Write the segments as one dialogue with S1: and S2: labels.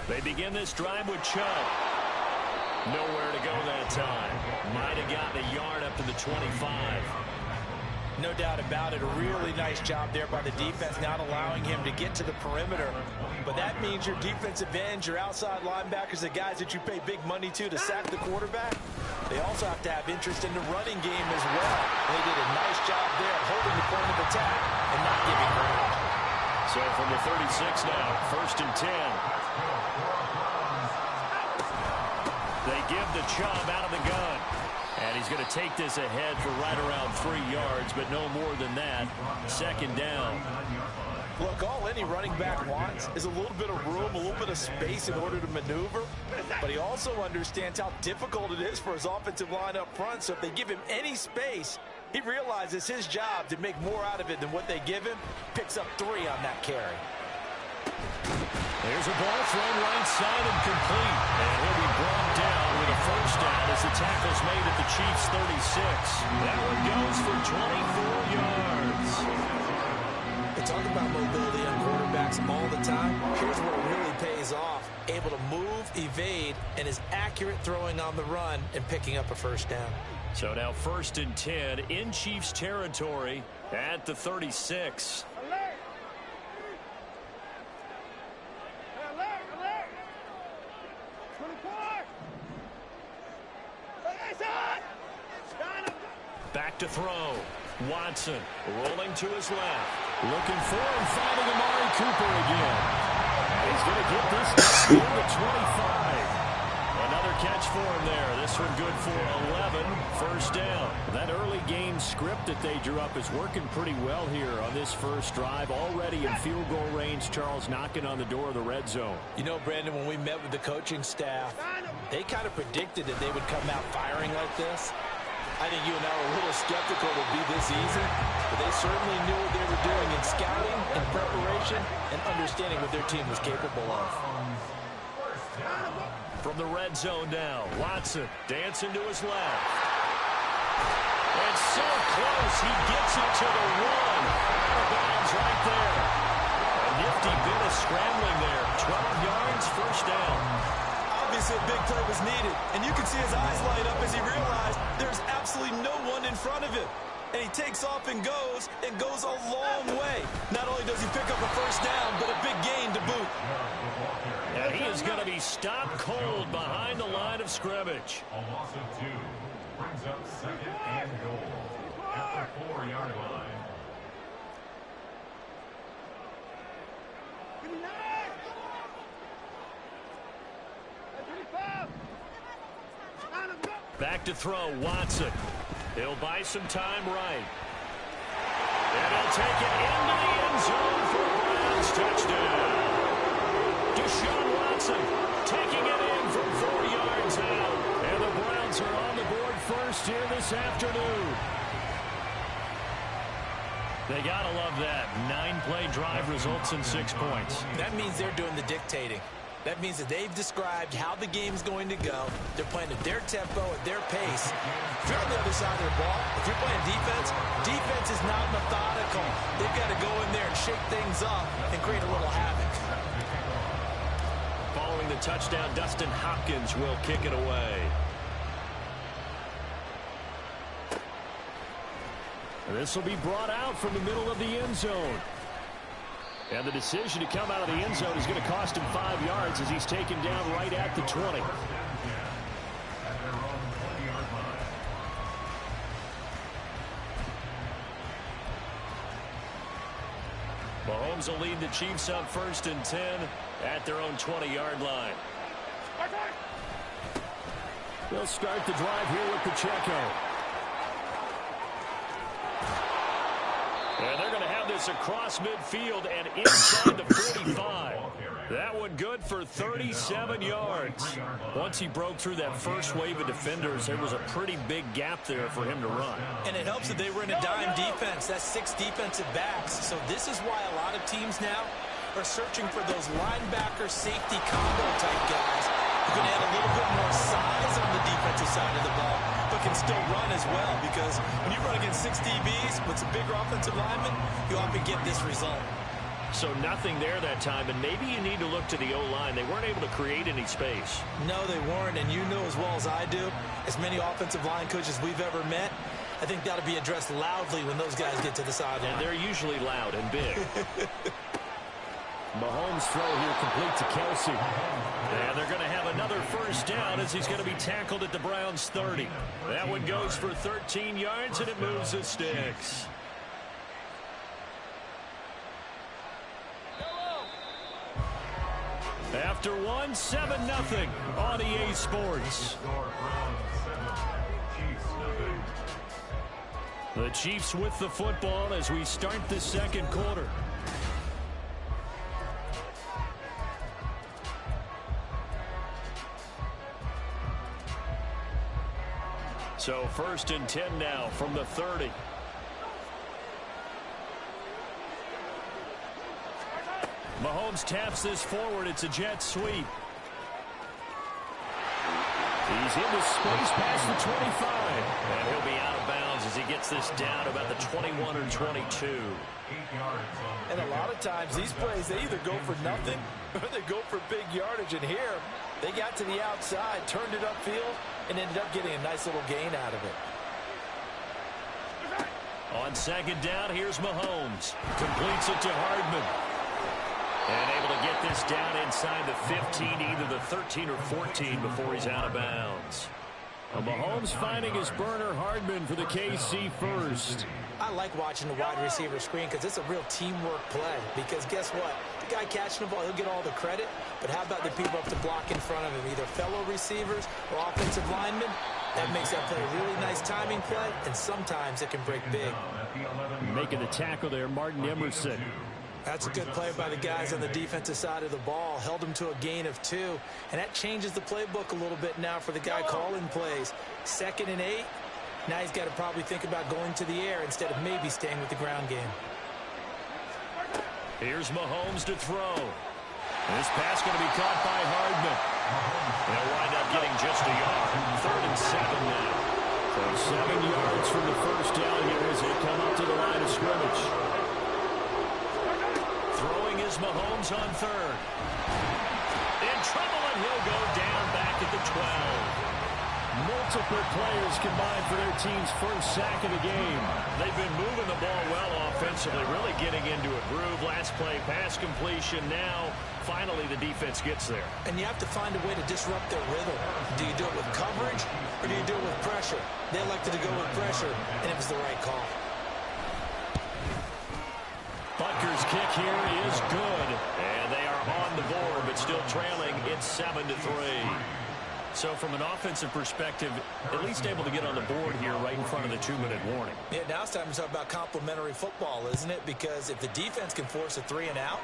S1: They begin this drive with Chubb. Nowhere to go that time. Might have gotten a yard up to the 25.
S2: No doubt about it. A really nice job there by the defense, not allowing him to get to the perimeter. But that means your defensive ends, your outside linebackers, the guys that you pay big money to sack the quarterback, they also have to have interest in the running game as well. They did a nice job there of holding the point of attack and not giving ground.
S1: So from the 36 now, 1st and 10. They give the Chubb out of the gun. And he's going to take this ahead for right around 3 yards, but no more than that. 2nd down.
S2: Look, all any running back wants is a little bit of room, a little bit of space in order to maneuver. But he also understands how difficult it is for his offensive line up front. So if they give him any space, he realizes his job to make more out of it than what they give him. Picks up 3 on that carry.
S1: There's a ball thrown right side and complete. And he'll be brought down with a 1st down as the tackle's made at the Chiefs' 36. That one goes for 24 yards.
S2: They talk about mobility on quarterbacks all the time. Here's where it really pays off. Able to move, evade, and is accurate throwing on the run and picking up a 1st down.
S1: So now 1st and 10 in Chiefs territory at the 36. Back to throw. Watson rolling to his left. Looking for and finding Amari Cooper again. He's going to get this to the 25. Another catch for him there. This one good for 11. 1st down. That early game script that they drew up is working pretty well here on this 1st drive. Already in field goal range, Charles, knocking on the door of the red zone.
S2: You know, Brandon, when we met with the coaching staff, they kind of predicted that they would come out firing like this. I think you and I were a little skeptical it would be this easy, but they certainly knew what they were doing in scouting and preparation and understanding what their team was capable of.
S1: From the red zone now, Watson dancing to his left. And so close, he gets it to the 1. Out of bounds right there. A nifty bit of scrambling there. 12 yards, 1st down.
S2: Obviously a big play was needed, and you can see his eyes light up as he realized there's absolutely no one in front of him. And he takes off and goes a long way. Not only does he pick up a 1st down, but a big gain to boot.
S1: And he is going to be stopped cold behind the line of scrimmage.
S3: A loss of 2 brings up 2nd and goal at the 4-yard line.
S1: Back to throw, Watson. He'll buy some time right. And he'll take it into the end zone for a Browns touchdown. Deshaun Watson taking it in from 4 yards out. And the Browns are on the board first here this afternoon. They gotta love that. 9-play drive results in 6 points.
S2: That means they're doing the dictating. That means that they've described how the game's going to go. They're playing at their tempo, at their pace. If you're on the other side of the ball, if you're playing defense, defense is not methodical. They've got to go in there and shake things up and create a little havoc.
S1: Following the touchdown, Dustin Hopkins will kick it away. This will be brought out from the middle of the end zone. And the decision to come out of the end zone is going to cost him 5 yards as he's taken down right at the 20. Mahomes will lead the Chiefs up 1st and 10 at their own 20-yard line. They'll start the drive here with Pacheco. And they're going to have this across midfield and inside the 45. That one good for 37 yards. Once he broke through that first wave of defenders, there was a pretty big gap there for him to run.
S2: And it helps that they were in a dime defense. That's 6 defensive backs. So this is why a lot of teams now are searching for those linebacker safety combo type guys who can add a little bit more size on the defensive side of the ball, but can still run as well, because when you run against 6 DBs with some bigger offensive linemen, you often get this result.
S1: So nothing there that time, and maybe you need to look to the O-line. They weren't able to create any space.
S2: No, they weren't, and you know as well as I do, as many offensive line coaches we've ever met, I think that'll be addressed loudly when those guys get to the sideline.
S1: And they're usually loud and big. Mahomes' throw here complete to Kelsey. And they're going to have another first down as he's going to be tackled at the Browns' 30. That one goes for 13 yards, and it moves the sticks. After one, 7-0 on EA Sports. The Chiefs with the football as we start the second quarter. So 1st and 10 now from the 30. Mahomes taps this forward. It's a jet sweep. He's into space past the 25. And he'll be out of bounds as he gets this down about the 21 or 22.
S2: And a lot of times these plays, they either go for nothing or they go for big yardage. And here, they got to the outside, turned it upfield, and ended up getting a nice little gain out of it.
S1: On 2nd down, here's Mahomes. Completes it to Hardman. And able to get this down inside the 15, either the 13 or 14 before he's out of bounds. Well, Mahomes finding his burner, Hardman, for the KC first.
S2: I like watching the wide receiver screen because it's a real teamwork play. Because guess what? The guy catching the ball, he'll get all the credit. But how about the people up to block in front of him, either fellow receivers or offensive linemen? That makes that play a really nice timing play, and sometimes it can break big.
S1: Making the tackle there, Martin Emerson.
S2: That's a good play by the guys on the defensive side of the ball. Held him to a gain of 2. And that changes the playbook a little bit now for the guy calling plays. 2nd and 8. Now he's got to probably think about going to the air instead of maybe staying with the ground game.
S1: Here's Mahomes to throw. This pass going to be caught by Hardman. They'll wind up getting just a yard. 3rd and 7 now. So 7 yards from the first down here as they come up to the line of scrimmage. Throwing is Mahomes on 3rd. In trouble, and he'll go down back at the 12. Multiple players combined for their team's first sack of the game. They've been moving the ball well offensively, really getting into a groove. Last play, pass completion. Now, finally, the defense gets there.
S2: And you have to find a way to disrupt their rhythm. Do you do it with coverage, or do you do it with pressure? They elected to go with pressure, and it was the right call.
S1: Butker's kick here is good. And they are on the board, but still trailing. It's 7-3. So from an offensive perspective, at least able to get on the board here right in front of the 2-minute warning.
S2: Yeah, now it's time to talk about complementary football, isn't it? Because if the defense can force a 3 and out,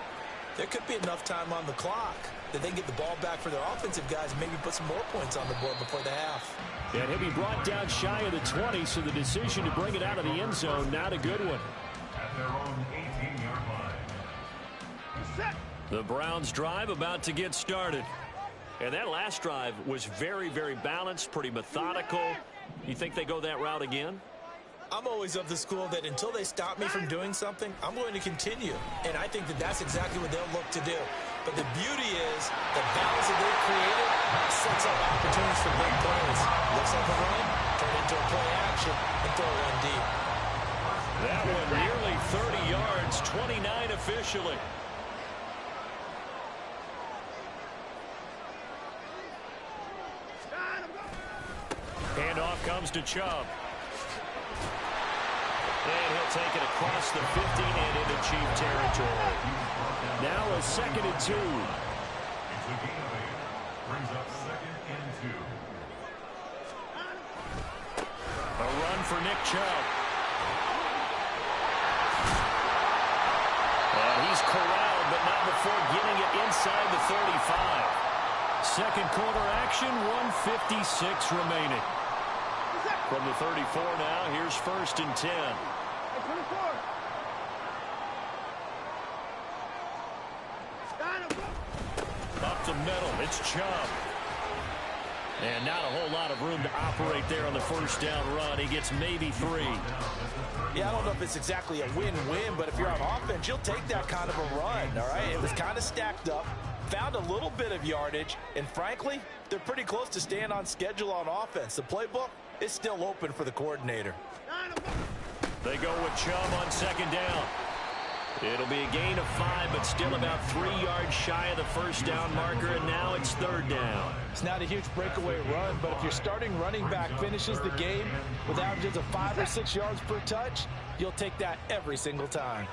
S2: there could be enough time on the clock that they can get the ball back for their offensive guys and maybe put some more points on the board before the half.
S1: And he'll be brought down shy of the 20, so the decision to bring it out of the end zone, not a good one.
S3: At their own 18-yard line.
S1: The Browns drive about to get started. And that last drive was very, very balanced, pretty methodical. You think they go that route again?
S2: I'm always of the school that until they stop me from doing something, I'm going to continue. And I think that that's exactly what they'll look to do. But the beauty is the balance that they've created sets up opportunities for big plays. Looks like a run, turn into a play action, and throw one deep.
S1: That one nearly 30 yards, 29 officially. Handoff comes to Chubb. And he'll take it across the 15 and into Chief territory. Now a 2nd and 2.
S3: It's a gain of 8. Brings up 2nd and 2.
S1: A run for Nick Chubb. And he's corralled, but not before getting it inside the 35. Second quarter action, 1:56 remaining. From the 34 now, here's 1st and 10. Up the middle, it's Chubb. And not a whole lot of room to operate there on the first down run. He gets maybe 3.
S2: Yeah, I don't know if it's exactly a win-win, but if you're on offense, you'll take that kind of a run, all right? It was kind of stacked up, found a little bit of yardage, and frankly, they're pretty close to staying on schedule on offense. The playbook is still open for the coordinator.
S1: They go with Chubb on second down. It'll be a gain of 5, but still about 3 yards shy of the first down marker, and now it's third down.
S2: It's not a huge breakaway run, but if your starting running back finishes the game with averages of 5 or 6 yards per touch, you'll take that every single time.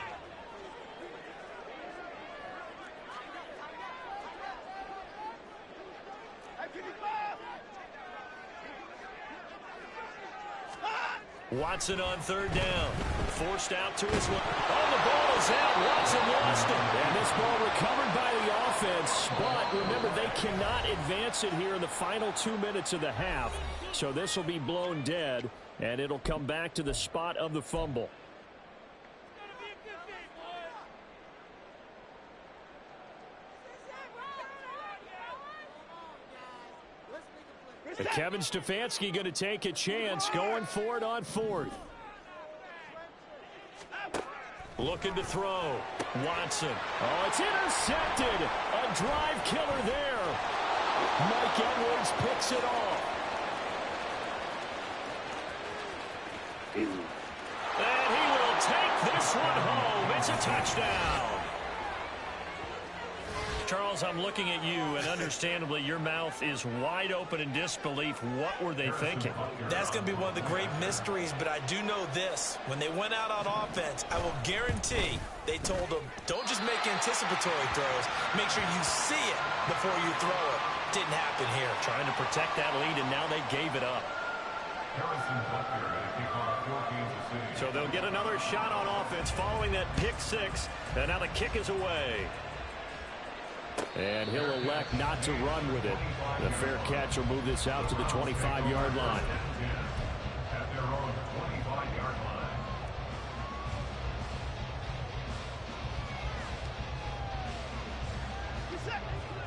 S1: Watson on third down. Forced out to his left. Oh, the ball is out. Watson lost it. And this ball recovered by the offense. But remember, they cannot advance it here in the final 2 minutes of the half. So this will be blown dead, and it'll come back to the spot of the fumble. And Kevin Stefanski going to take a chance, going for it on 4th. Looking to throw. Watson. Oh, it's intercepted. A drive killer there. Mike Edwards picks it off. And he will take this one home. It's a touchdown. Charles, I'm looking at you, and understandably, your mouth is wide open in disbelief. What were they thinking?
S2: That's going to be one of the great mysteries, but I do know this. When they went out on offense, I will guarantee they told them, don't just make anticipatory throws. Make sure you see it before you throw it. Didn't happen here.
S1: Trying to protect that lead, and now they gave it up. So they'll get another shot on offense following that pick 6, and now the kick is away. And he'll elect not to run with it. The fair catch will move this out to the 25-yard line.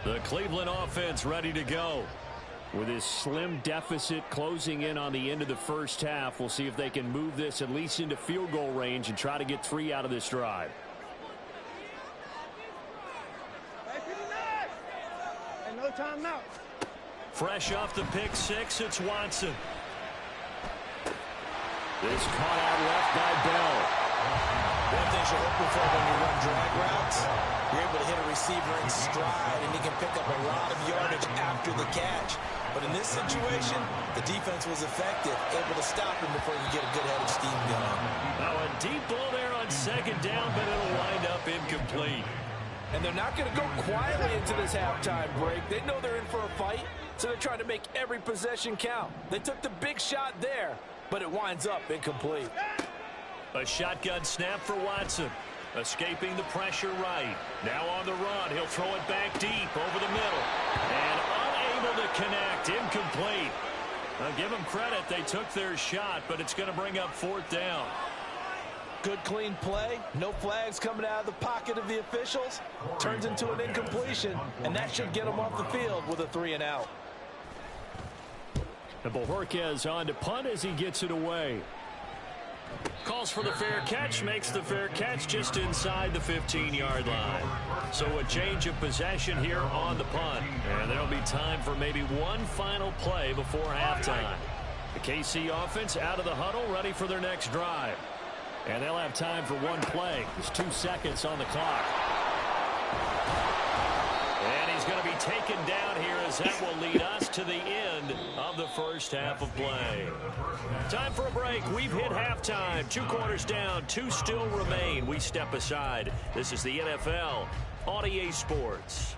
S1: The Cleveland offense ready to go. With his slim deficit closing in on the end of the first half, we'll see if they can move this at least into field goal range and try to get 3 out of this drive.
S4: Timeout.
S1: Fresh off the pick 6, it's Watson. This caught out left by Bell.
S2: One thing you're hoping for when you run drag routes, you're able to hit a receiver in stride, and he can pick up a lot of yardage after the catch. But in this situation, the defense was effective, able to stop him before you get a good head of steam going.
S1: Now a deep ball there on second down, but it'll wind up incomplete.
S2: And they're not going to go quietly into this halftime break. They know they're in for a fight, so they're trying to make every possession count. They took the big shot there, but it winds up incomplete.
S1: A shotgun snap for Watson. Escaping the pressure right. Now on the run. He'll throw it back deep over the middle. And unable to connect. Incomplete. Now give them credit. They took their shot, but it's going to bring up 4th down.
S2: Good, clean play. No flags coming out of the pocket of the officials. Turns into an incompletion, and that should get them off the field with a 3-and-out.
S1: And Bojorquez on to punt as he gets it away. Calls for the fair catch, makes the fair catch just inside the 15-yard line. So a change of possession here on the punt. And there'll be time for maybe one final play before halftime. The KC offense out of the huddle, ready for their next drive. And they'll have time for one play. There's 2 seconds on the clock. And he's going to be taken down here as that will lead us to the end of the first half of play. Time for a break. We've hit halftime. 2 quarters down. 2 still remain. We step aside. This is the NFL on EA Sports.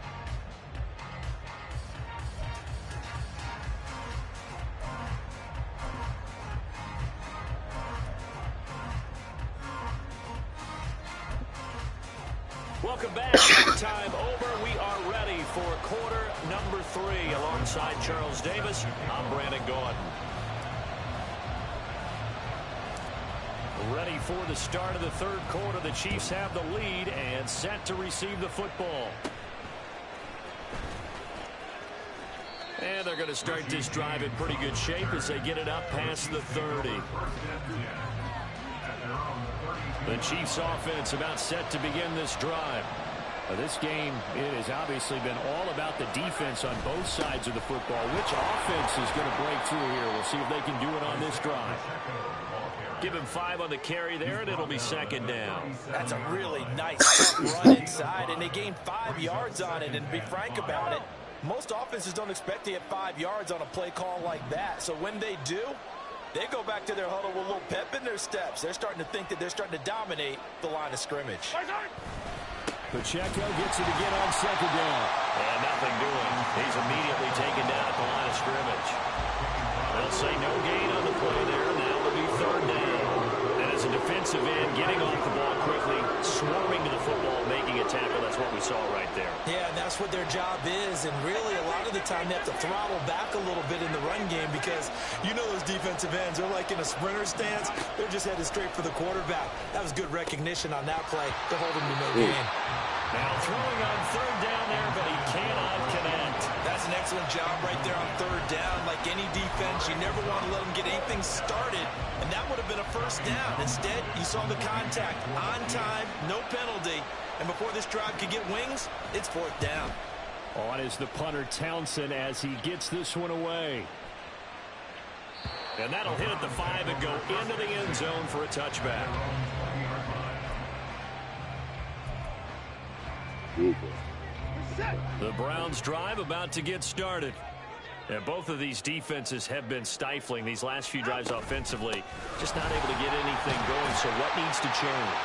S1: Welcome back. Time over. We are ready for quarter number 3. Alongside Charles Davis, I'm Brandon Gaudin. Ready for the start of the third quarter. The Chiefs have the lead and set to receive the football. And they're going to start this drive in pretty good shape as they get it up past the 30. The Chiefs offense about set to begin this drive. This game, it has obviously been all about the defense on both sides of the football. Which offense is going to break through here? We'll see if they can do it on this drive. Give him 5 on the carry there, and it'll be second down.
S2: That's a really nice run inside, and they gained 5 yards on it. And to be frank about it, most offenses don't expect to get 5 yards on a play call like that. So when they do, they go back to their huddle with a little pep in their steps. They're starting to think that they're starting to dominate the line of scrimmage.
S1: Pacheco gets it again on second down. And nothing doing. He's immediately taken down at the line of scrimmage. They'll say no gain on the play there. Now it'll be third down. And as a defensive end, getting off the ball quickly, swarming to the football, making a tackle. That's what we saw right there.
S2: Yeah, and that's what their job is. And really, a lot of the time, they have to throttle back a little bit in the run game because you know those defensive ends, they're like in a sprinter stance. They're just headed straight for the quarterback. That was good recognition on that play to hold him to no gain.
S1: Now throwing on third down there, but he cannot connect.
S2: That's an excellent job right there on third down. Like any defense, you never want to let them get anything started, and that would have been a first down. Instead, you saw the contact on time, no penalty, and before this drive could get wings, it's fourth down.
S1: On is the punter Townsend as he gets this one away. And that'll hit at the 5 and go into the end zone for a touchback. The Browns drive about to get started. And both of these defenses have been stifling these last few drives offensively. Just not able to get anything going, so what needs to change?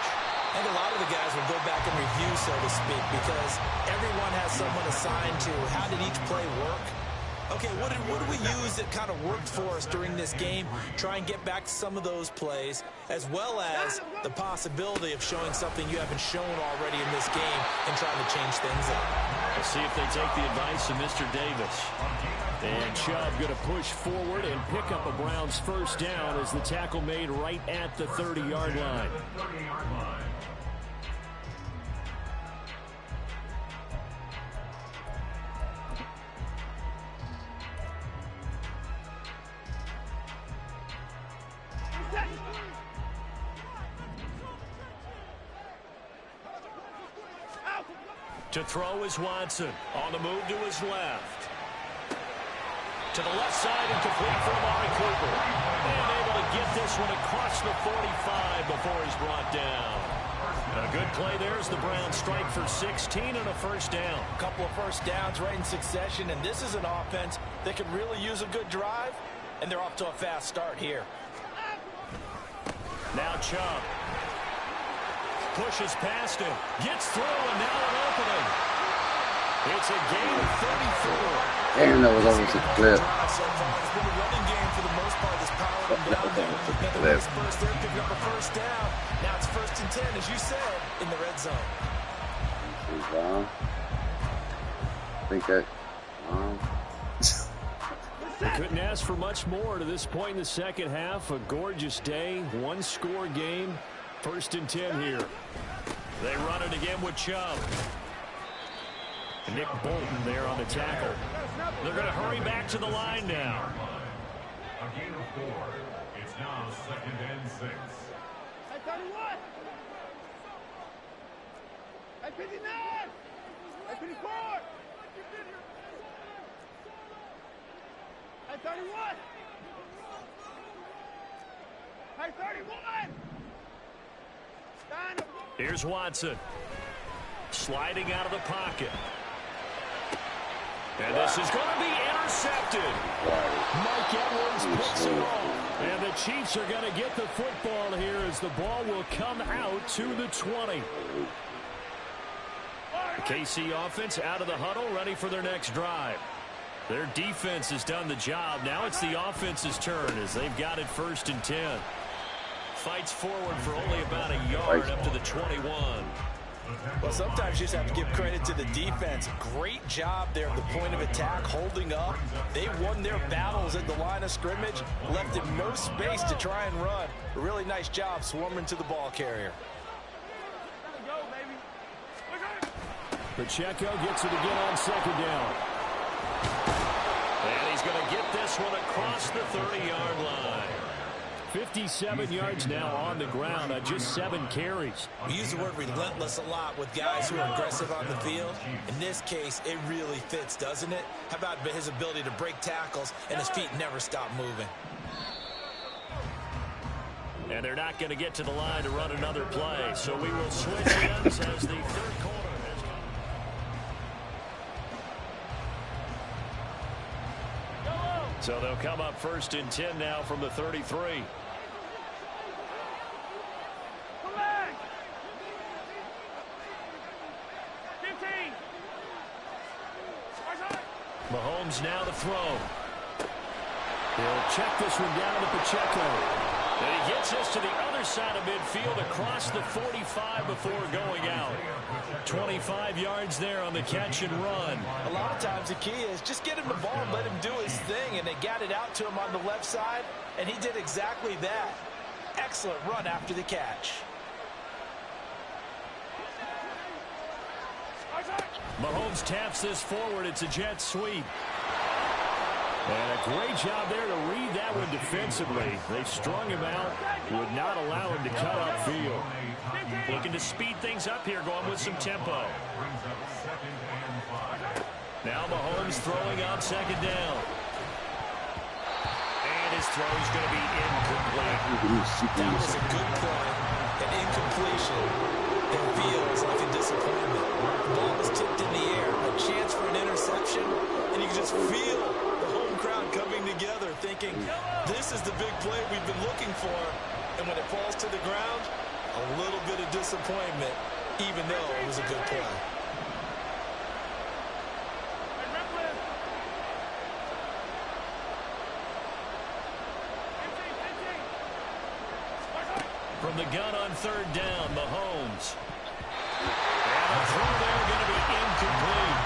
S2: I think a lot of the guys will go back and review, so to speak, because everyone has someone assigned to how did each play work. Okay, what did we use that kind of worked for us during this game? Try and get back to some of those plays, as well as the possibility of showing something you haven't shown already in this game and trying to change things up.
S1: We'll see if they take the advice of Mr. Davis. And Chubb going to push forward and pick up a Browns first down as the tackle made right at the 30-yard line. To throw is Watson. On the move to his left. To the left side and complete for Amari Cooper. And able to get this one across the 45 before he's brought down. A good play there as the Browns strike for 16 and a first down.
S2: A couple of first downs right in succession, and this is an offense that could really use a good drive, and they're off to a fast start here.
S1: Now Chubb. Pushes past him. Gets through, and now an opening. It's a gain of 34.
S5: Damn, that was almost a clip.
S2: So far, it's been a running game for the most part. This power down there. First, they're picking up a first down. Now it's 1st and 10, as you said, in the red zone.
S5: I think that.
S1: We couldn't ask for much more to this point in the second half. A gorgeous day, one-score game. 1st and 10 here. They run it again with Chubb. Nick Bolton there on the tackle. They're going to hurry back to the line now.
S3: A gain of 4. It's now 2nd and 6.
S4: Hey, 31. Hey, 59. Hey, 54. Hey, 31. Hey, 31.
S1: Here's Watson. Sliding out of the pocket. And this is going to be intercepted. Mike Edwards picks it off. And the Chiefs are going to get the football here as the ball will come out to the 20. The KC offense out of the huddle, ready for their next drive. Their defense has done the job. Now it's the offense's turn as they've got it 1st and 10. Fights forward for only about a yard up to the 21.
S2: Well, sometimes you just have to give credit to the defense. Great job there at the point of attack, holding up. They won their battles at the line of scrimmage, left him no space to try and run. A really nice job swarming to the ball carrier.
S1: Pacheco gets it again on 2nd down. And he's going to get this one across the 30-yard line. 57 yards now on the ground on just 7 carries.
S2: We use the word relentless a lot with guys who are aggressive on the field. In this case, it really fits, doesn't it? How about his ability to break tackles and his feet never stop moving?
S1: And they're not going to get to the line to run another play, so we will switch ends as the third quarter has come. So they'll come up 1st and 10 now from the 33.
S4: Come back. 15.
S1: Mahomes now to throw. He'll check this one down to Pacheco. And he gets us to the other side of midfield across the 45 before going out. 25 yards there on the catch and run.
S2: A lot of times the key is just get him the ball and let him do his thing, and they got it out to him on the left side, and he did exactly that. Excellent run after the catch.
S1: Mahomes taps this forward. It's a jet sweep. And a great job there to read that one defensively. They strung him out, would not allow him to cut upfield. Looking to speed things up here, going with some tempo. Now Mahomes throwing on 2nd down. And his throw is going to be incomplete.
S2: That was a good play. An incompletion. It feels like a disappointment. The ball was tipped in the air, a chance for an interception, and you can just feel the home crowd coming together thinking, this is the big play we've been looking for. And when it falls to the ground, a little bit of disappointment, even though it was a good play.
S1: From the gun on 3rd down, Mahomes. And the throw there going to be incomplete.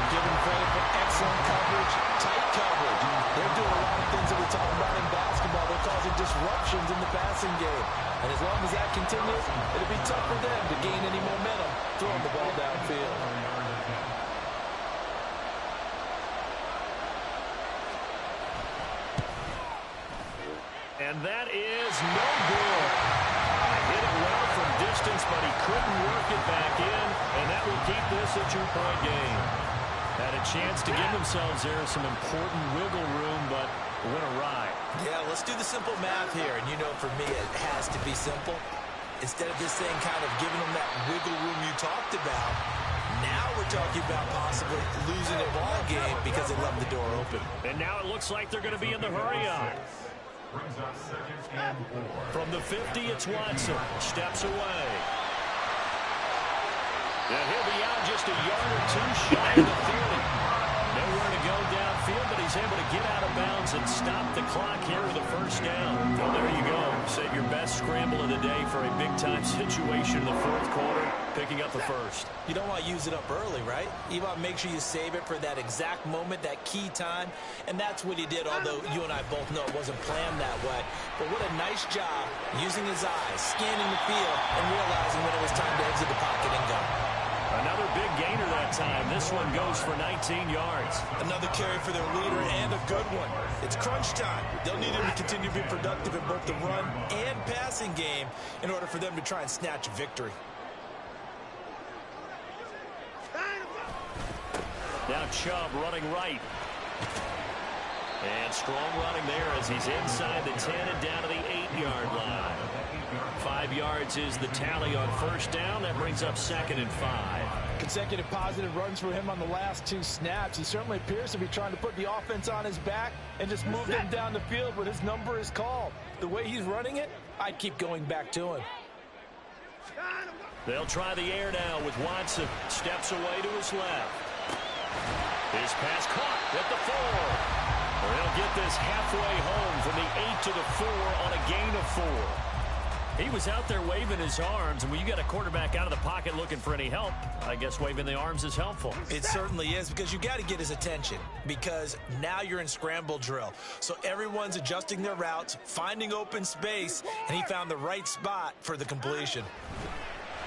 S2: Give him credit for excellent coverage, tight coverage. They're doing a lot of things that we talk about in basketball. They're causing disruptions in the passing game. And as long as that continues, it'll be tough for them to gain any momentum throwing the ball downfield.
S1: And that is no good. Hit it well from distance, but he couldn't work it back in, and that will keep this a 2-point game. Had a chance to give themselves there some important wiggle room, but went awry.
S2: Yeah, let's do the simple math here, and you know for me it has to be simple. Instead of this thing kind of giving them that wiggle room you talked about, now we're talking about possibly losing a ball game because they left the door open.
S1: And now it looks like they're going to be in the hurry-up. From the 50, it's Watson. Steps away. And he'll be out just a yard or two shy of the 30. Nowhere to go downfield, but he's able to get out of bounds and stop the clock here with a 1st down. Well, there you go. Save your best scramble of the day for a big-time situation in the 4th quarter, picking up the 1st.
S2: You don't want to use it up early, right? You want to make sure you save it for that exact moment, that key time, and that's what he did, although you and I both know it wasn't planned that way. But what a nice job using his eyes, scanning the field, and realizing when it was time to exit the pocket and go.
S1: Another big gainer that time. This one goes for 19 yards.
S2: Another carry for their leader and a good one. It's crunch time. They'll need him to continue to be productive in both the run and passing game in order for them to try and snatch a victory.
S1: Now Chubb running right. And strong running there as he's inside the 10 and down to the 8-yard line. 5 yards is the tally on 1st down. That brings up 2nd and 5.
S2: Consecutive positive runs for him on the last 2 snaps. He certainly appears to be trying to put the offense on his back and just move them down the field when his number is called. The way he's running it, I'd keep going back to him.
S1: They'll try the air now with Watson. Steps away to his left. His pass caught at the 4. They'll get this halfway home from the 8 to the 4 on a gain of 4. He was out there waving his arms, and when you got a quarterback out of the pocket looking for any help, I guess waving the arms is helpful.
S2: It certainly is, because you got to get his attention, because now you're in scramble drill. So everyone's adjusting their routes, finding open space, and he found the right spot for the completion.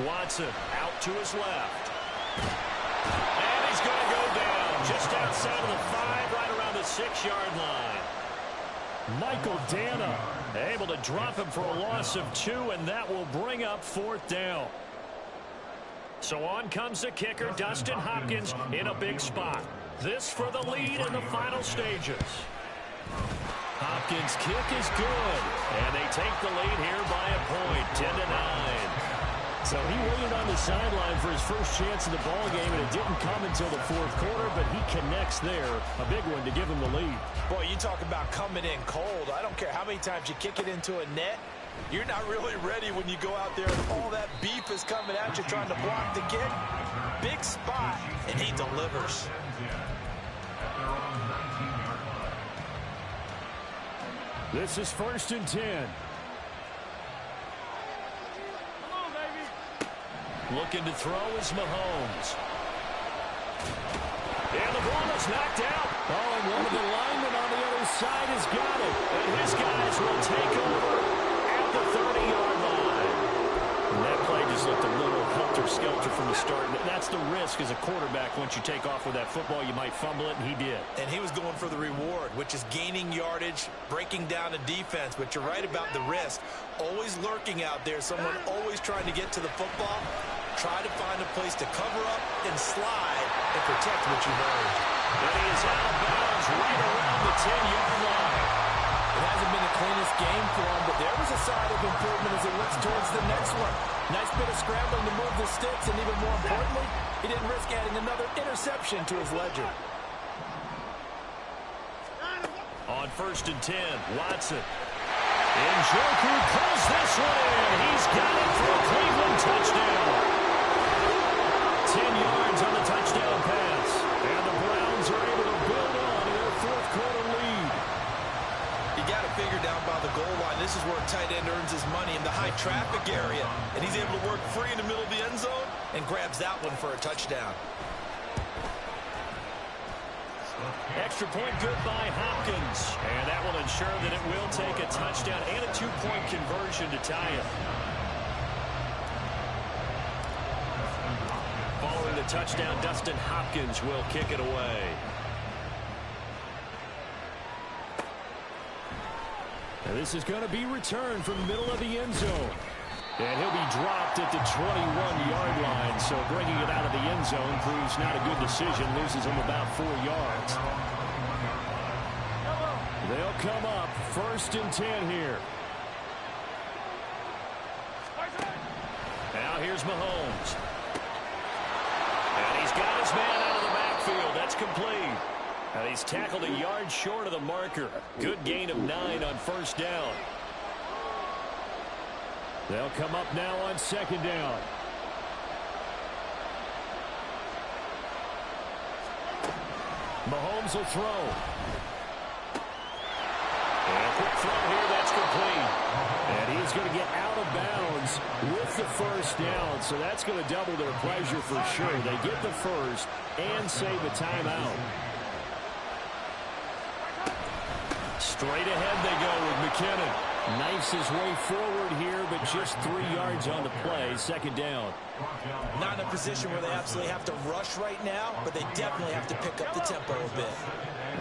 S1: Watson out to his left. And he's going to go down just outside of the 5, right around the the 6-yard line. Michael Dana able to drop him for a loss of 2, and that will bring up 4th down. So on comes the kicker, Dustin Hopkins, in a big spot. This for the lead in the final stages. Hopkins' kick is good, and they take the lead here by a point, 10-9. So he waited on the sideline for his first chance in the ball game, and it didn't come until the 4th quarter, but he connects there. A big one to give him the lead.
S2: Boy, you talk about coming in cold. I don't care how many times you kick it into a net. You're not really ready when you go out there and all that beef is coming at you trying to block the kick. Big spot, and he delivers.
S1: This is 1st and 10. Looking to throw is Mahomes. And the ball is knocked out. Oh, and one of the linemen on the other side has got it. And his guys will take over at the 30-yard line. And that play just looked a little helter-skelter from the start. That's the risk as a quarterback. Once you take off with that football, you might fumble it, and he did.
S2: And he was going for the reward, which is gaining yardage, breaking down a defense. But you're right about the risk. Always lurking out there, someone always trying to get to the football. Try to find a place to cover up and slide and protect what you've earned.
S1: And he is out of bounds right around the 10-yard line.
S2: It hasn't been the cleanest game for him, but there was a sign of improvement as he looks towards the next one. Nice bit of scrambling to move the sticks, and even more importantly, he didn't risk adding another interception to his ledger.
S1: On 1st and 10, Watson. And Njoku pulls this one in. He's got it for a Cleveland touchdown. 10 yards on the touchdown pass. And the Browns are able to build on their 4th quarter lead.
S2: You got to figure down by the goal line. This is where a tight end earns his money in the high traffic area. And he's able to work free in the middle of the end zone and grabs that one for a touchdown.
S1: Extra point good by Hopkins. And that will ensure that it will take a touchdown and a 2-point conversion to tie it. Following the touchdown, Dustin Hopkins will kick it away. And this is going to be returned from the middle of the end zone. And he'll be dropped at the 21-yard line. So bringing it out of the end zone proves not a good decision. Loses him about 4 yards. They'll come up 1st and 10 here. Now here's Mahomes. And he's got his man out of the backfield. That's complete. And he's tackled a yard short of the marker. Good gain of 9 on 1st down. They'll come up now on 2nd down. Mahomes will throw. And a quick throw here, that's complete. And he's going to get out of bounds with the 1st down. So that's going to double their pleasure for sure. They get the 1st and save a timeout. Straight ahead they go with McKinnon. Knifes his way forward here, but just 3 yards on the play. 2nd down.
S2: Not in a position where they absolutely have to rush right now, but they definitely have to pick up the tempo a bit.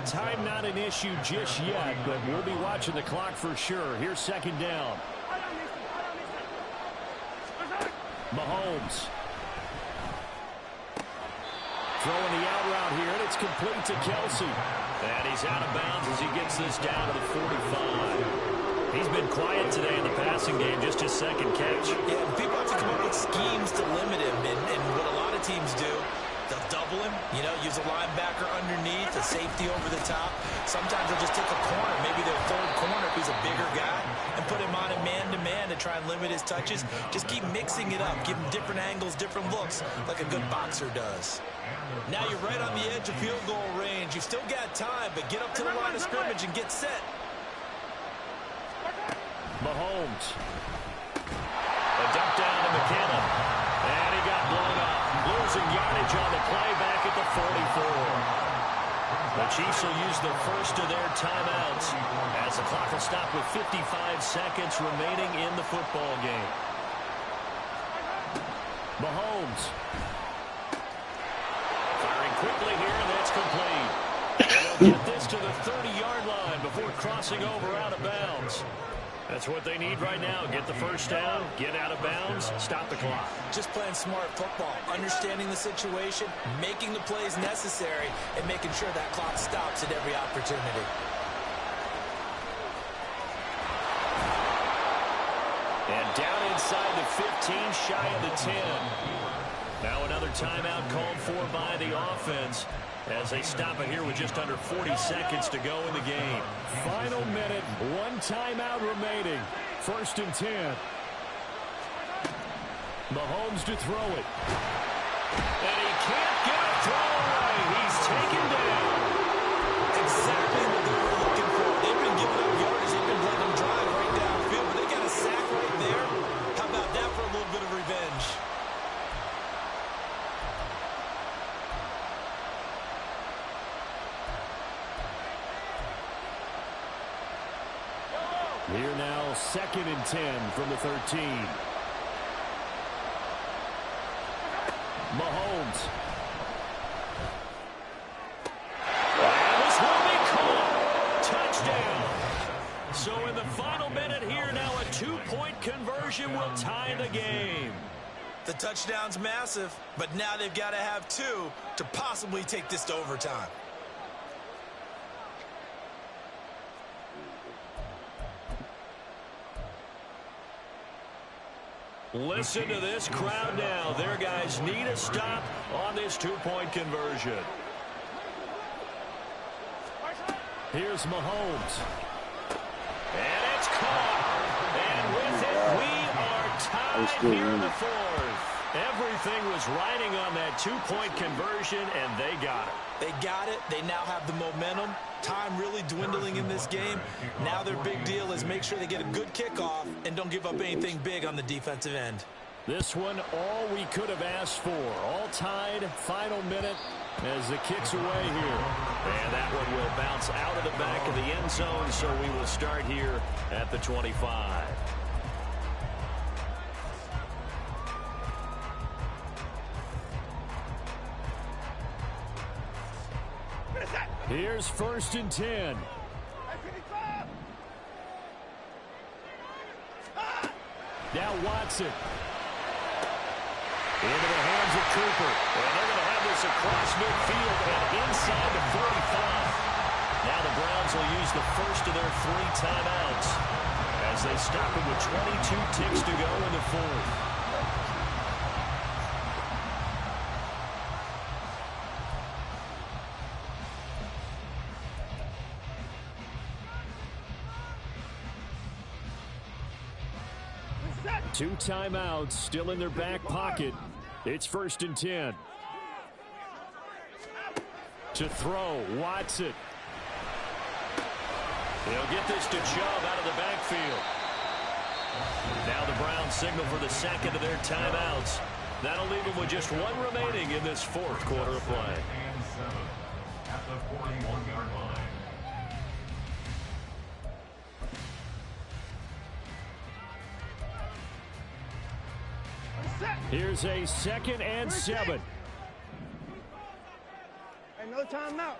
S1: Time not an issue just yet, but we'll be watching the clock for sure. Here's 2nd down. Mahomes. Throwing the out route here, and it's complete to Kelsey. And he's out of bounds as he gets this down to the 45. He's been quiet today in the passing game, just his 2nd catch.
S2: Yeah, people have to come up with schemes to limit him, and what a lot of teams do, they'll double him, you know, use a linebacker underneath, a safety over the top. Sometimes they'll just take a corner, maybe their 3rd corner if he's a bigger guy, and put him on a man-to-man to try and limit his touches. Just keep mixing it up, give him different angles, different looks, like a good boxer does. Now you're right on the edge of field goal range. You've still got time, but get up to the line of scrimmage and get set.
S1: Mahomes. A dump down to McKinnon. And he got blown up. Losing yardage on the play back at the 44. The Chiefs will use the 1st of their timeouts as the clock will stop with 55 seconds remaining in the football game. Mahomes. Firing quickly here, and that's complete. And they'll get this to the crossing over out of bounds. That's what they need right now. Get the first down, get out of bounds, stop the clock.
S2: Just playing smart football, understanding the situation, making the plays necessary, and making sure that clock stops at every opportunity.
S1: And down inside the 15, shy of the 10. Now another timeout called for by the offense as they stop it here with just under 40 seconds to go in the game.
S6: Final minute, one timeout remaining. 1st and 10. Mahomes to throw it.
S1: And he can't get a throw away. He's taken down.
S2: Exactly what they were looking for. They've been giving up yards. They've been letting them drive right downfield, but they got a sack right there. How about that for a little bit of revenge?
S6: Here now, 2nd and 10 from the 13. Mahomes.
S1: And this will be caught. Touchdown. So in the final minute here, now a 2-point conversion will tie the game.
S2: The touchdown's massive, but now they've got to have 2 to possibly take this to overtime.
S1: Listen to this crowd now. Their guys need a stop on this 2-point conversion.
S6: Here's Mahomes.
S1: And it's caught. And with it, we are tied here in the 4th. Everything was riding on that 2-point conversion, and they got it.
S2: They got it. They now have the momentum. Time really dwindling in this game. Now their big deal is make sure they get a good kickoff and don't give up anything big on the defensive end.
S6: This one, all we could have asked for. All tied, final minute as the kick's away here.
S1: And that one will bounce out of the back of the end zone, so we will start here at the 25.
S6: Here's 1st and 10. Now Watson.
S1: Into the hands of Cooper. And they're going to have this across midfield and inside the 45. Now the Browns will use the first of their 3 timeouts as they stop it with 22 ticks to go in the 4th.
S6: Two timeouts still in their back pocket. It's 1st and 10. To throw, Watson.
S1: He'll get this to Chubb out of the backfield. Now the Browns signal for the second of their timeouts. That'll leave them with just 1 remaining in this 4th quarter of play.
S3: And 7 at the 41-yard line.
S6: Here's a 2nd and 7.
S4: And no timeout.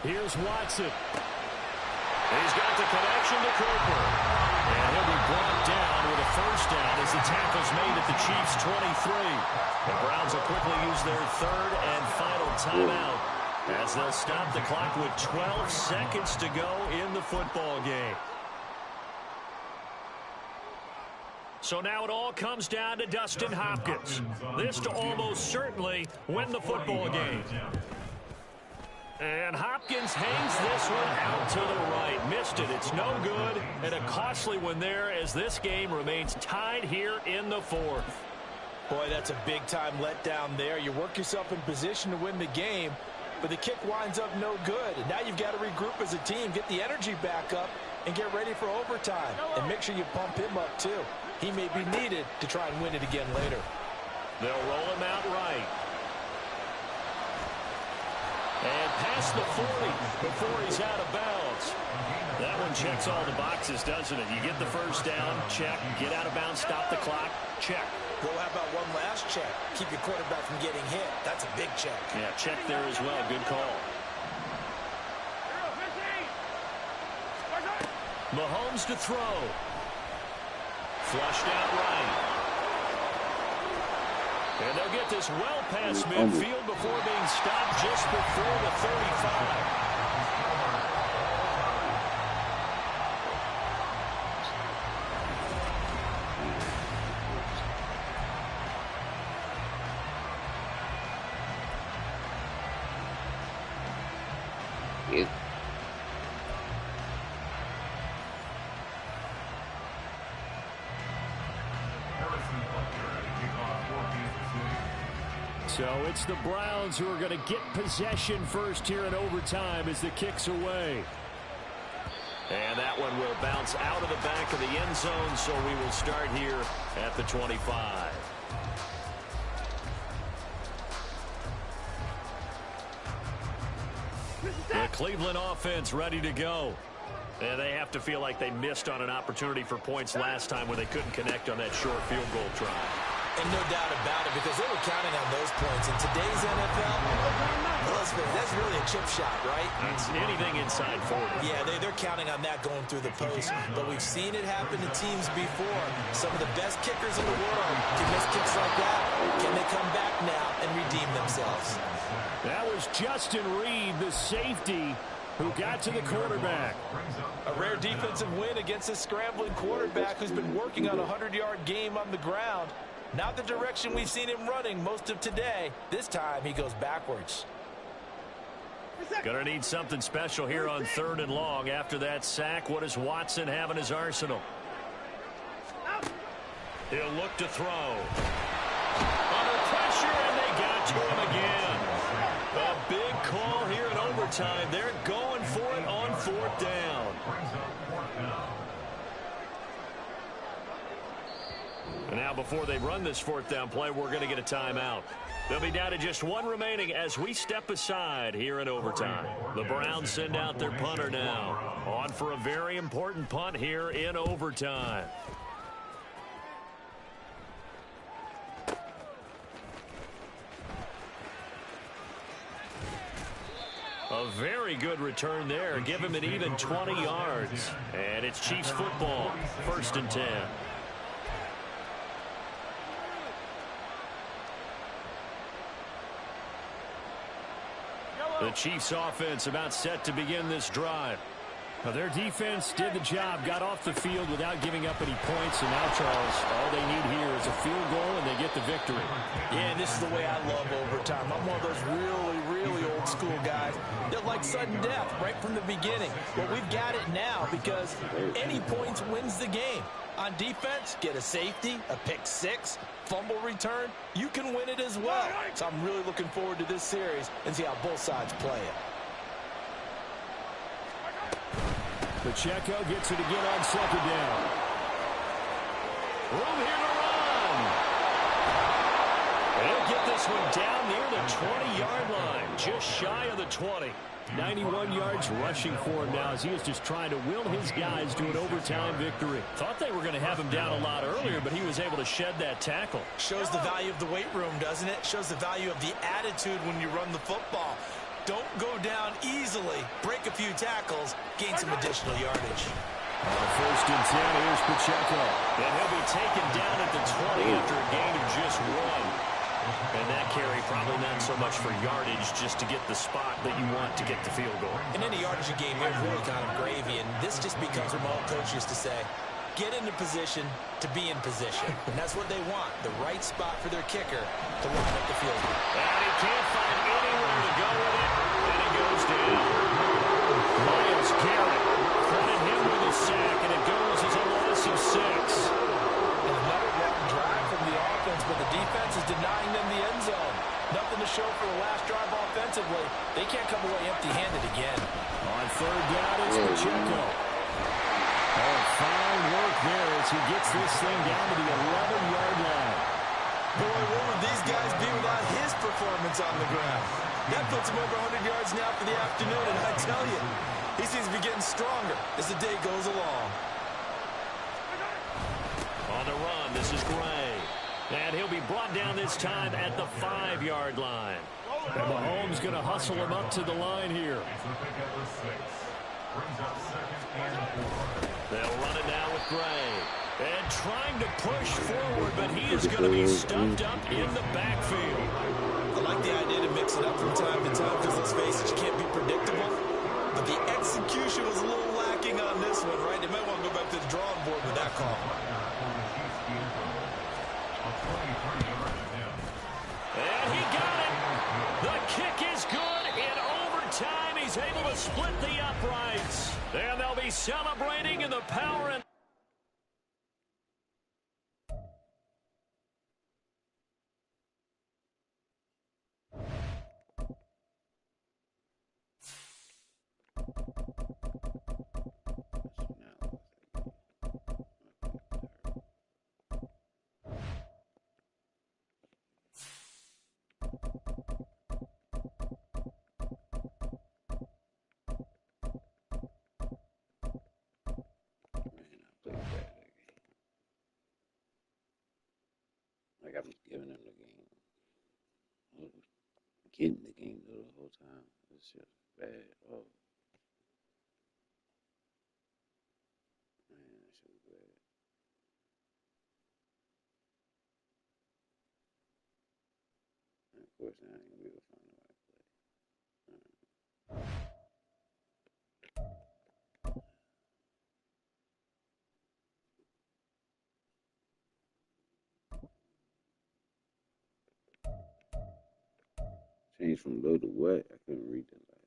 S6: Here's Watson.
S1: He's got the connection to Cooper. And he'll be brought down with a first down as the tackle's made at the Chiefs' 23. The Browns will quickly use their 3rd and final timeout as they'll stop the clock with 12 seconds to go in the football game. So now it all comes down to Dustin Hopkins. This to almost certainly win the football game. And Hopkins hangs this one out to the right. Missed it. It's no good. And a costly one there as this game remains tied here in the 4th.
S2: Boy, that's a big-time letdown there. You work yourself in position to win the game, but the kick winds up no good. And now you've got to regroup as a team, get the energy back up, and get ready for overtime. And make sure you pump him up, too. He may be needed to try and win it again later.
S1: They'll roll him out right. And past the 40 before he's out of bounds. That one checks all the boxes, doesn't it? You get the first down, check. Get out of bounds, stop the clock, check.
S2: Well, how about one last check? Keep your quarterback from getting hit. That's a big check.
S1: Yeah, check there as well. Good call.
S4: 15.
S6: Mahomes to throw. Flushed out right. And they'll get this well past midfield before being stopped just before the 35.
S5: It.
S6: So it's the Browns who are going to get possession first here in overtime as the kick's away. And that one will bounce out of the back of the end zone, so we will start here at the 25. The Cleveland offense ready to go. And they have to feel like they missed on an opportunity for points last time when they couldn't connect on that short field goal try.
S2: And no doubt about it, because they were counting on those points. In today's NFL, that's really a chip shot, right?
S6: It's anything inside 40.
S2: Yeah, they're counting on that going through the post. But we've seen it happen to teams before. Some of the best kickers in the world can miss kicks like that. Can they come back now and redeem themselves?
S6: That was Justin Reed, the safety, who got to the quarterback.
S2: A rare defensive win against a scrambling quarterback who's been working on a 100-yard game on the ground. Not the direction we've seen him running most of today. This time he goes backwards.
S6: Gonna need something special here on 3rd and long. After that sack, what does Watson have in his arsenal? He'll look to throw. Under pressure, and they got to him again. A big call here in overtime. They're going for it on 4th down. And now before they run this 4th down play, we're going to get a timeout. They'll be down to just one remaining as we step aside here in overtime. The Browns send out their punter now. On for a very important punt here in overtime. A very good return there. Give him an even 20 yards. And it's Chiefs football. 1st and 10. The Chiefs offense about set to begin this drive. Now their defense did the job, got off the field without giving up any points. And now, Charles, all they need here is a field goal and they get the victory.
S2: Yeah, this is the way I love overtime. I'm one of those really old school guys that like sudden death right from the beginning. Well, we've got it now because any points wins the game. On defense, get a safety, a pick six, fumble return, you can win it as well. So I'm really looking forward to this series and see how both sides play it.
S6: Pacheco gets it again on 2nd down. Room here to run. He'll get this one down near the 20-yard line, just shy of the 20. 91 yards rushing for him now as he was just trying to will his guys to an overtime victory. Thought they were going to have him down a lot earlier, but he was able to shed that tackle.
S2: Shows the value of the weight room, doesn't it? Shows the value of the attitude when you run the football. Don't go down easily. Break a few tackles. Gain some additional yardage.
S6: 1st and 10, here's Pacheco. And he'll be taken down at the 20 after a gain of just 1. And that carry probably not so much for yardage, just to get the spot that you want to get the field goal.
S2: In any yardage game, there's really kind of gravy, and this just becomes what my old coach used to say, get into position to be in position. And that's what they want, the right spot for their kicker to line up the field goal.
S6: And he can't find anywhere to go with it, and it goes down. Myles Garrett credit him with a sack, and it goes as a loss of 6.
S2: And another long drive from the offense, but the defense is denying them the end zone. Nothing to show for the last drive offensively. They can't come away empty-handed again.
S6: On 3rd down, it's Pacheco. Oh, fine work there as he gets this thing down to the 11-yard line.
S2: Boy, what would these guys be without his performance on the ground? That puts him over 100 yards now for the afternoon, and I tell you, he seems to be getting stronger as the day goes along.
S6: On the run, this is Gray. And he'll be brought down this time at the 5-yard line. And Mahomes going to hustle him up to the line here.
S3: Brings up 2nd and 4.
S6: Osprey. And trying to push forward, but he is going to be stumped up in the backfield.
S2: I like the idea to mix it up from time to time because, let's face it, you can't be predictable. But the execution was a little lacking on this one, right? They might want to go back to the drawing board with that call.
S6: And he got it. The kick is good. In overtime, he's able to split the uprights. And they'll be celebrating in the power and
S5: Like I was giving him the game. I was getting the game though the whole time. It's just bad. Oh. Man, that shit was bad. And of course, I ain't gonna be able to find the right play. Changed from low to what? I couldn't read that last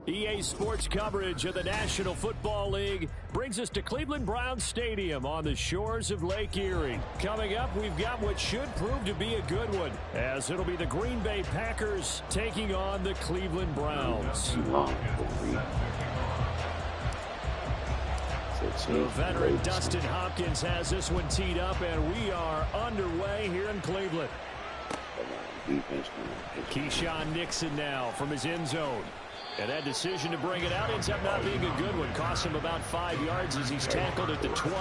S6: EA Sports coverage of the National Football League brings us to Cleveland Browns Stadium on the shores of Lake Erie. Coming up, we've got what should prove to be a good one, as it'll be the Green Bay Packers taking on the Cleveland Browns. The veteran Dustin Hopkins has this one teed up, and we are underway here in Cleveland. Keyshawn Nixon now from his end zone. And that decision to bring it out ends up not being a good one. Costs him about 5 yards as he's tackled at the 20.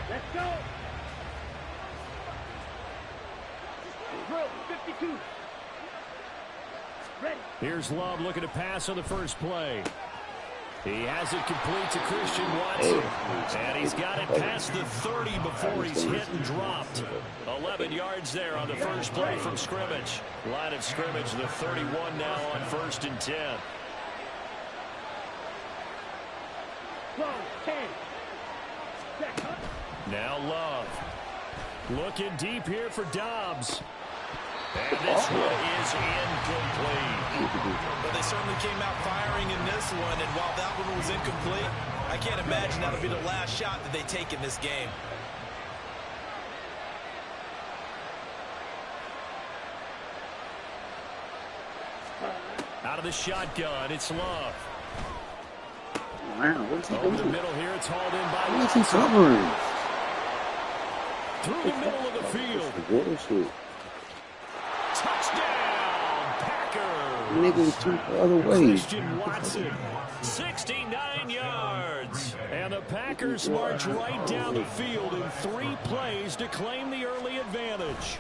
S4: Let's go. Drill 52. Ready.
S6: Here's Love looking to pass on the first play. He has it complete to Christian Watson. And he's got it past the 30 before he's hit and dropped. 11 yards there on the first play from scrimmage. Line of scrimmage, the 31 now on 1st and 10. Now Love. Looking deep here for Dobbs. And this one is incomplete.
S2: But they certainly came out firing in this one, and while that one was incomplete, I can't imagine that'll be the last shot that they take in this game.
S6: Out of the shotgun, it's Love.
S5: Wow, what's he
S6: Over
S5: doing?
S6: the middle here, it's hauled in by
S5: What is he covering?
S6: through the middle of the field.
S5: Bullshit.
S6: Touchdown, Packers.
S5: Nigga was too far other way.
S6: Christian Watson, 69 yards. And the Packers march right down the field in 3 plays to claim the early advantage.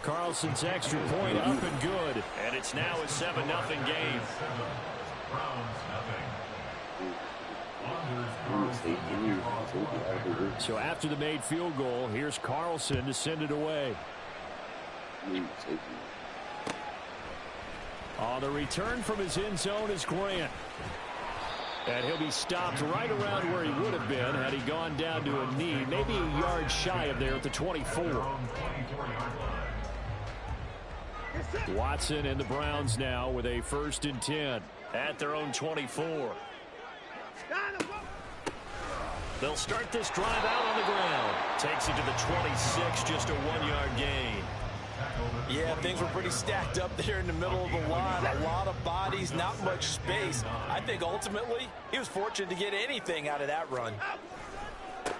S6: Carlson's extra point up and good. And it's now a 7-0 game. So after the made field goal, here's Carlson to send it away. On the return from his end zone is Grant. And he'll be stopped right around where he would have been had he gone down to a knee, maybe a yard shy of there at the 24. Watson and the Browns now with a 1st and 10 at their own 24. They'll start this drive out on the ground. Takes it to the 26, just a 1-yard gain.
S2: Yeah, things were pretty stacked up there in the middle of the line. A lot of bodies, not much space. I think ultimately he was fortunate to get anything out of that run.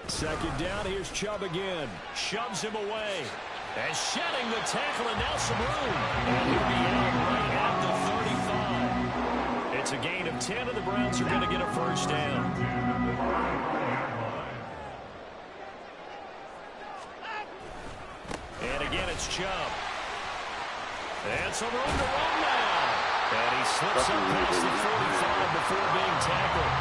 S6: 2nd down, here's Chubb again. Shoves him away. And shedding the tackle, and now some room. And he'll be out right at the 35. It's a gain of 10, and the Browns are going to get a first down. And again, it's Chubb. And some room to run now. And he slips up past the 45 before being tackled.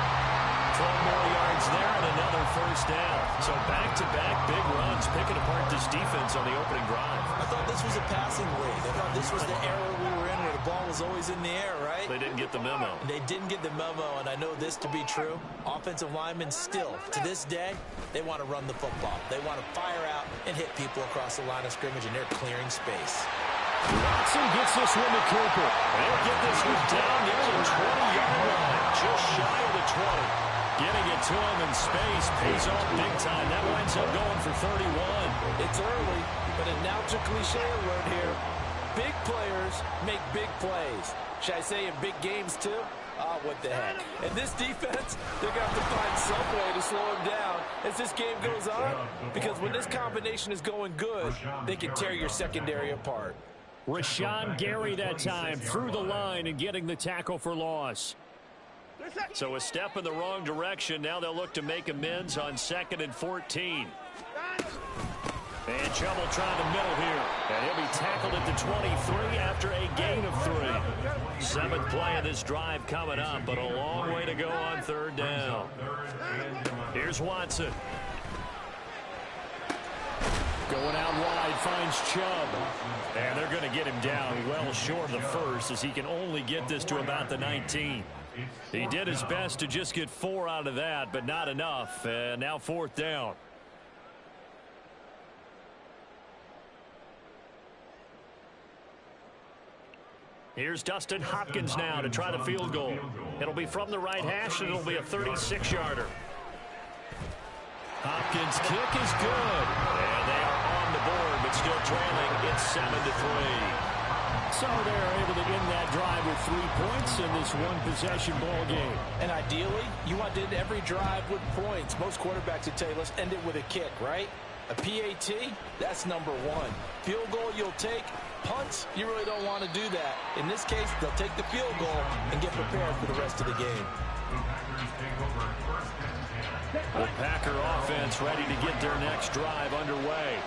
S6: 12 more yards there and another first down. So back-to-back big runs, picking apart this defense on the opening drive.
S2: I thought this was a passing league. I thought this was the era we were in where the ball was always in the air, right?
S6: They didn't get the memo.
S2: They didn't get the memo, and I know this to be true. Offensive linemen still, to this day, they want to run the football. They want to fire out and hit people across the line of scrimmage, and they're clearing space.
S6: Watson gets this one to Cooper. They'll get this one down near the 20-yard line, just shy of the 20. Getting it to him in space pays off big time. That winds up going for 31.
S2: It's early, but now it's a cliche word here. Big players make big plays. Should I say in big games too? What the heck. And this defense, they're going to have to find some way to slow him down as this game goes on. Because when this combination is going good, they can tear your secondary apart.
S6: Rashawn Gary that time through the line and getting the tackle for loss. So a step in the wrong direction. Now they'll look to make amends on 2nd and 14. And Chubb will try the middle here. And he'll be tackled at the 23 after a gain of 3. 7th play of this drive coming up, but a long way to go on 3rd down. Here's Watson. Going out wide, finds Chubb. And they're going to get him down well short of the first, as he can only get this to about the 19. He did his best to just get 4 out of that, but not enough. And now 4th down. Here's Dustin Hopkins now to try the field goal. It'll be from the right hash, and it'll be a 36-yarder. Hopkins' kick is good. And they are on the board, but still trailing. It's 7-3. So they're able to end that drive with 3 points in this one-possession ball game.
S2: And ideally, you want to end every drive with points. Most quarterbacks would tell you, let's end it with a kick, right? A PAT, that's number 1. Field goal you'll take. Punts, you really don't want to do that. In this case, they'll take the field goal and get prepared for the rest of the game.
S6: The Packer offense ready to get their next drive underway.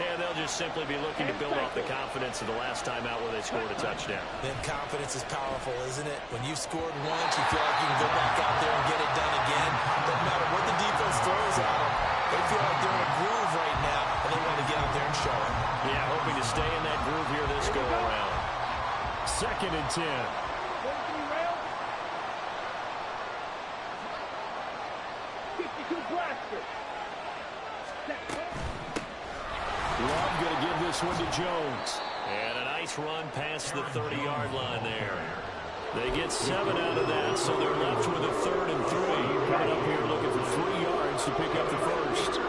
S6: And they'll just simply be looking to build off the confidence of the last time out where they scored a touchdown.
S2: Then confidence is powerful, isn't it? When you scored once, you feel like you can go back out there and get it done again. Doesn't matter what the defense throws at them. They feel like they're in a groove right now, and they want to get out there and show it.
S6: Yeah, hoping to stay in that groove here this go-around. 2nd and 10. Love going to give this one to Jones. And a nice run past the 30-yard line there. They get 7 out of that, so they're left with a 3rd and 3. Coming up here looking for 3 yards to pick up the first.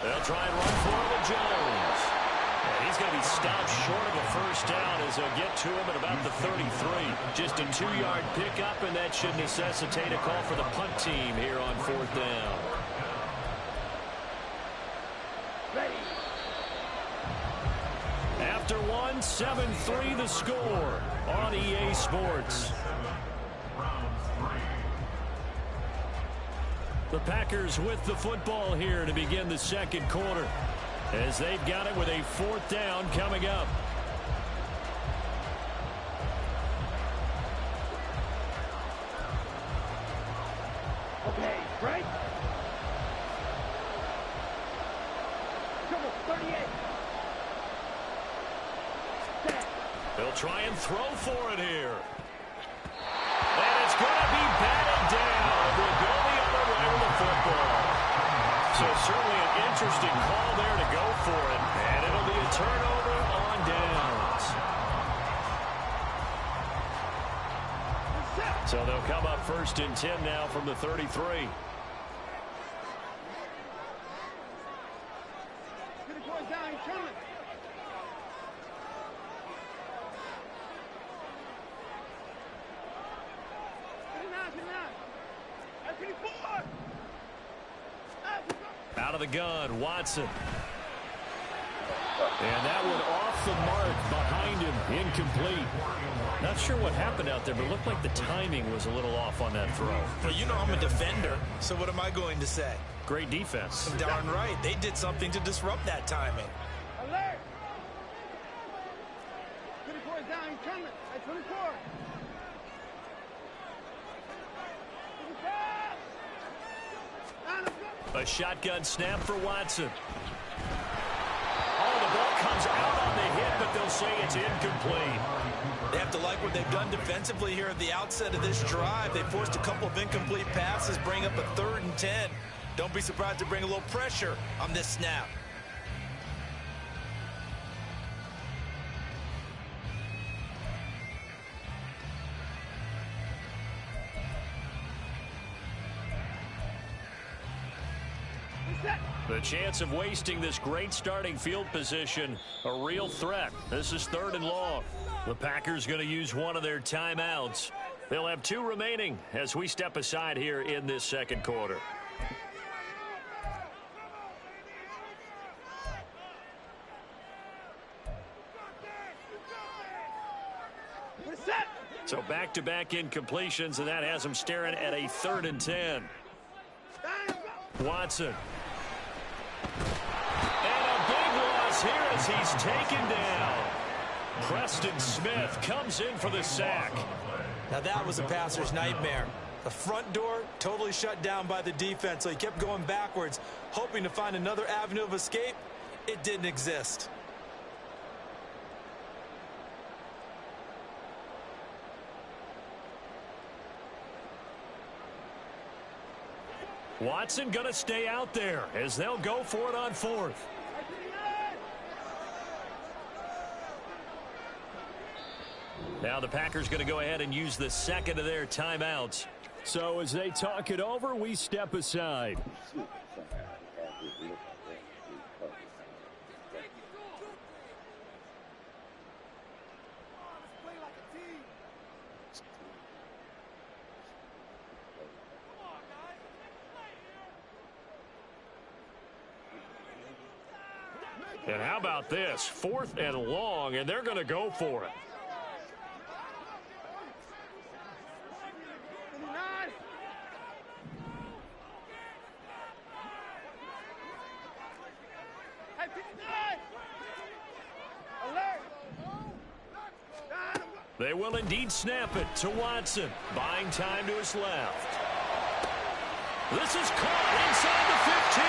S6: They'll try and run for it with Jones. And he's going to be stopped short of a first down as they'll get to him at about the 33. Just a 2-yard pickup, and that should necessitate a call for the punt team here on 4th down. After 1, 7-3 the score on EA Sports. The Packers with the football here to begin the 2nd quarter, as they've got it with a 4th down coming up.
S4: Okay, right? Trouble, 38.
S6: They'll try and throw for it here. And it's going to be batted down. We'll go the other way with the football. So certainly an interesting call there to go for it. And it'll be a turnover on downs. So they'll come up 1st and 10 now from the 33. Out of the gun, Watson. And that one off
S1: the mark behind him, incomplete.
S6: Not sure what happened out there, but it looked like the timing was a little off on that throw.
S2: Well, you know I'm a defender, so what am I going to say?
S6: Great defense.
S2: Darn right. They did something to disrupt that timing.
S4: Alert! 24 is down, he's coming. At 24. 25.
S6: A shotgun snap for Watson. Oh, the ball comes out on the hit, but they'll say it's incomplete.
S2: They have to like what they've done defensively here at the outset of this drive. They forced a couple of incomplete passes, bring up a 3rd and 10. Don't be surprised to bring a little pressure on this snap.
S6: The chance of wasting this great starting field position, a real threat. This is 3rd and long. The Packers going to use one of their timeouts. They'll have 2 remaining as we step aside here in this second quarter. So back-to-back incompletions, and that has them staring at a 3rd and 10. Watson. And a big loss here as he's taken down. Preston Smith comes in for the sack.
S2: Now that was a passer's nightmare. The front door totally shut down by the defense, so he kept going backwards, hoping to find another avenue of escape. It didn't exist.
S6: Watson going to stay out there as they'll go for it on 4th. Now the Packers going to go ahead and use the second of their timeouts.
S1: So as they talk it over, we step aside.
S6: And how about this? 4th and long, and they're going to go for it. They will indeed snap it to Watson. Buying time to his left. This is caught inside the 15.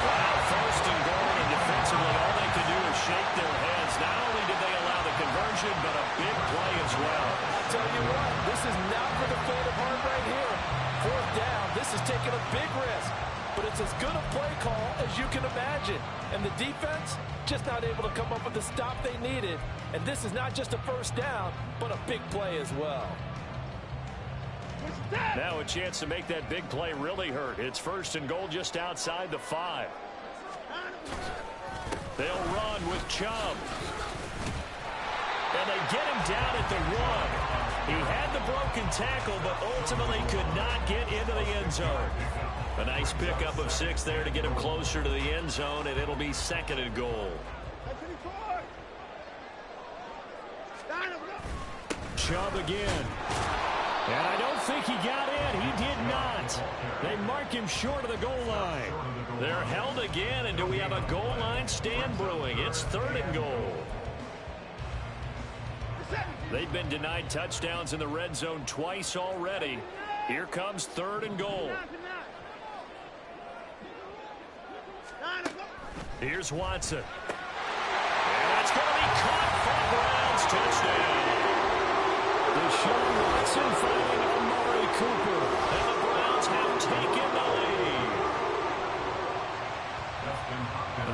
S6: Wow, 1st and goal, and defensively all they could do is shake their heads. Not only did they allow the conversion, but a big play as well.
S7: I'll tell you what, this is not for the faint of heart right here. 4th down, this is taking a big risk. But it's as good a play call as you can imagine. And the defense just not able to come up with the stop they needed. And this is not just a 1st down, but a big play as well.
S6: Now a chance to make that big play really hurt. It's 1st and goal just outside the 5. They'll run with Chubb. And they get him down at the 1. He had the broken tackle, but ultimately could not get into the end zone. A nice pickup of 6 there to get him closer to the end zone, and it'll be 2nd and goal.
S1: Chubb again. And I don't think he got in. He did not. They mark him short of the goal line.
S6: They're held again, and do we have a goal line stand brewing? It's 3rd and goal. They've been denied touchdowns in the red zone twice already. Here comes 3rd and goal. Here's Watson. And that's going to be caught for Browns touchdown.
S1: Deshaun Watson finding Amari Cooper.
S6: And the Browns have taken the lead.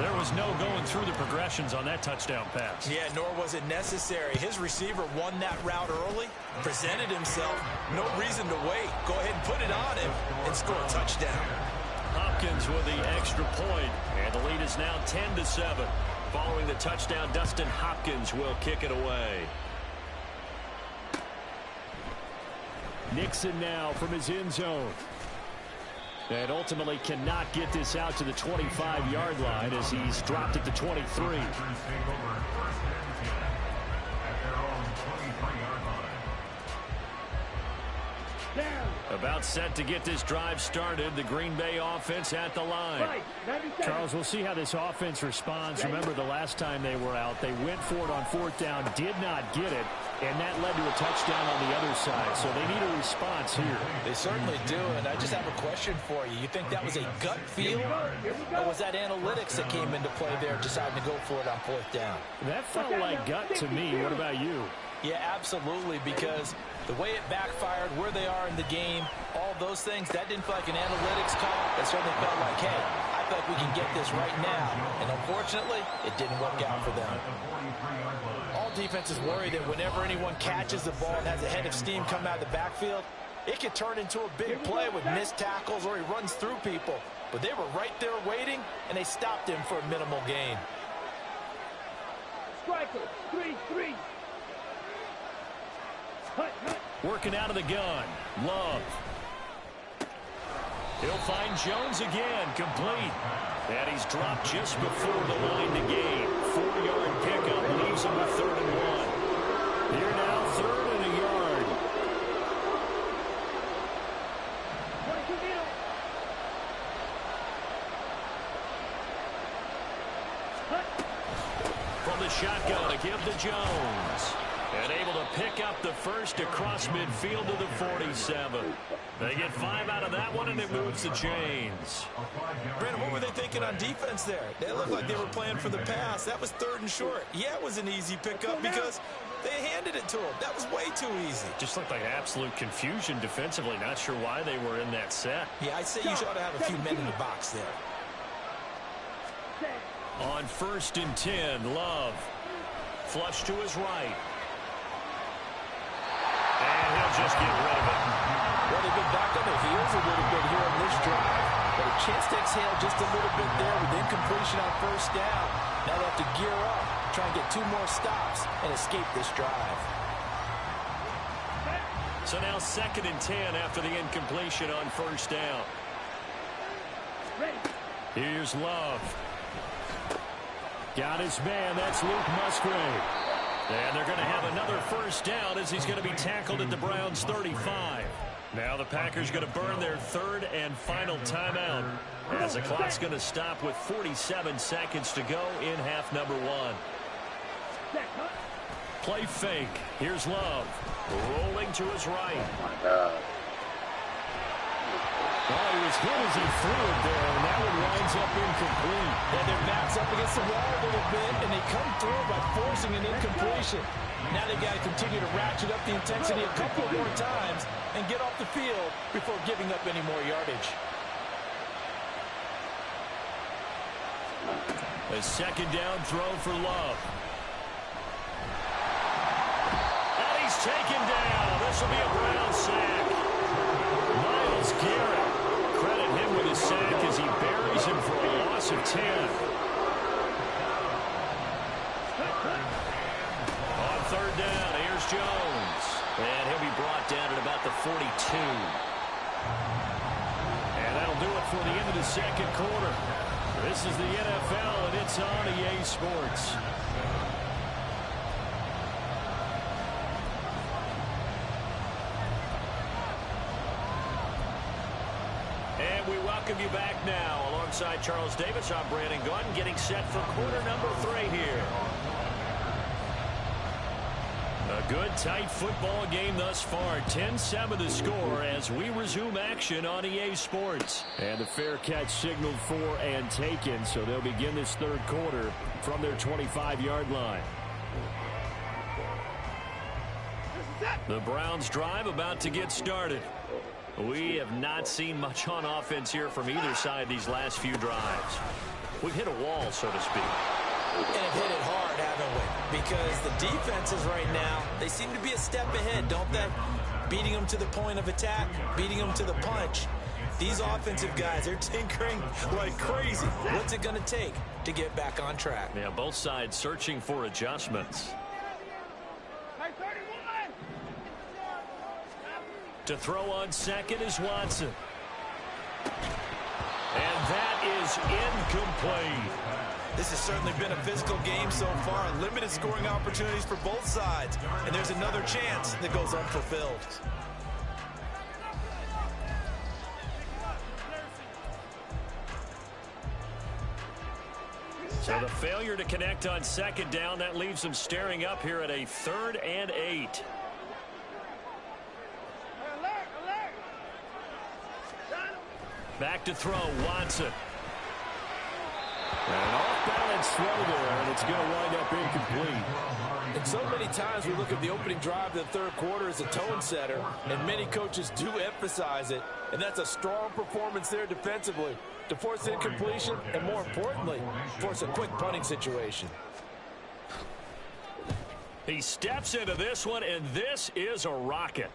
S6: There was no going through the progressions on that touchdown pass.
S2: Yeah, nor was it necessary. His receiver won that route early, presented himself. No reason to wait. Go ahead and put it on him and score a touchdown.
S6: Hopkins with the extra point, and the lead is now 10-7. Following the touchdown, Dustin Hopkins will kick it away.
S1: Nixon now from his end zone.
S6: And ultimately cannot get this out to the 25-yard line as he's dropped at the 23. About set to get this drive started. The Green Bay offense at the line.
S1: Charles, we'll see how this offense responds. Remember the last time they were out, they went for it on 4th down, did not get it, and that led to a touchdown on the other side. So they need a response here.
S2: They certainly do, and I just have a question for you. You think that was a gut feel, or was that analytics that came into play there deciding to go for it on 4th down?
S1: That felt like gut to me. What about you?
S2: Yeah, absolutely, because the way it backfired, where they are in the game, all those things, that didn't feel like an analytics call. That certainly felt like, hey, I feel like we can get this right now. And unfortunately, it didn't work out for them. All defenses worry that whenever anyone catches the ball and has a head of steam come out of the backfield, it could turn into a big play with missed tackles or he runs through people. But they were right there waiting, and they stopped him for a minimal gain.
S4: Striker, 3-3.
S6: Working out of the gun. Love. He'll find Jones again. Complete. And he's dropped just before the line to gain. 4-yard pickup leaves him with 3rd and 1. Here now, 3rd and a yard. From the shotgun to give to Jones. And able to pick up the first across midfield to the 47. They get 5 out of that one, and it moves the chains.
S2: Brandon, what were they thinking on defense there? They looked like they were playing for the pass. That was 3rd and short. Yeah, it was an easy pickup because they handed it to him. That was way too easy.
S6: Just looked like absolute confusion defensively. Not sure why they were in that set.
S2: Yeah, I'd say you ought to have a few men in the box there.
S6: On 1st and 10, Love. Flush to his right. And he'll just get rid of it.
S7: Well, they've been back on their heels a little bit here on this drive. But a chance to exhale just a little bit there with incompletion on 1st down. Now they have to gear up, try and get 2 more stops, and escape this drive.
S6: So now 2nd and 10 after the incompletion on 1st down. Here's Love. Got his man. That's Luke Musgrave. And they're going to have another 1st down as he's going to be tackled at the Browns' 35. Now the Packers going to burn their 3rd and final timeout as the clock's going to stop with 47 seconds to go in half number 1. Play fake. Here's Love. Rolling to his right.
S5: Oh, my God.
S6: Oh, he was hit as he threw it there, and that one winds up incomplete.
S2: And their backs up against the wall a little bit, and they come through by forcing an incompletion. Now they've got to continue to ratchet up the intensity a couple more times and get off the field before giving up any more yardage.
S6: A 2nd down throw for Love. And he's taken down. This will be a Brown sack. Myles Garrett. Credit him with a sack as he buries him for a loss of 10. On 3rd down, here's Jones. And he'll be brought down at about the 42. And that'll do it for the end of the 2nd quarter. This is the NFL, and it's on EA Sports. And we welcome you back now. Alongside Charles Davis, I'm Brandon Gunn, getting set for quarter number 3 here. A good, tight football game thus far. 10-7 the score as we resume action on EA Sports. And the fair catch signaled for and taken, so they'll begin this 3rd quarter from their 25-yard line. The Browns drive about to get started. We have not seen much on offense here from either side these last few drives. We've hit a wall, so to speak.
S2: And have hit it hard, haven't we? Because the defenses right now, they seem to be a step ahead, don't they? Beating them to the point of attack, beating them to the punch. These offensive guys, they're tinkering like crazy. What's it going to take to get back on track?
S6: Yeah, both sides searching for adjustments. To throw on 2nd is Watson. is incomplete.
S2: This has certainly been a physical game so far. Limited scoring opportunities for both sides. And there's another chance that goes unfulfilled.
S6: So the failure to connect on second down, that leaves them staring up here at a 3rd and 8. Back to throw, Watson.
S1: And an off-balance throw there, and it's going to wind up incomplete.
S7: And so many times we look at the opening drive of the third quarter as a tone setter, and many coaches do emphasize it, and that's a strong performance there defensively to force incompletion and, more importantly, force a quick punting situation.
S6: He steps into this one, and this is a rocket.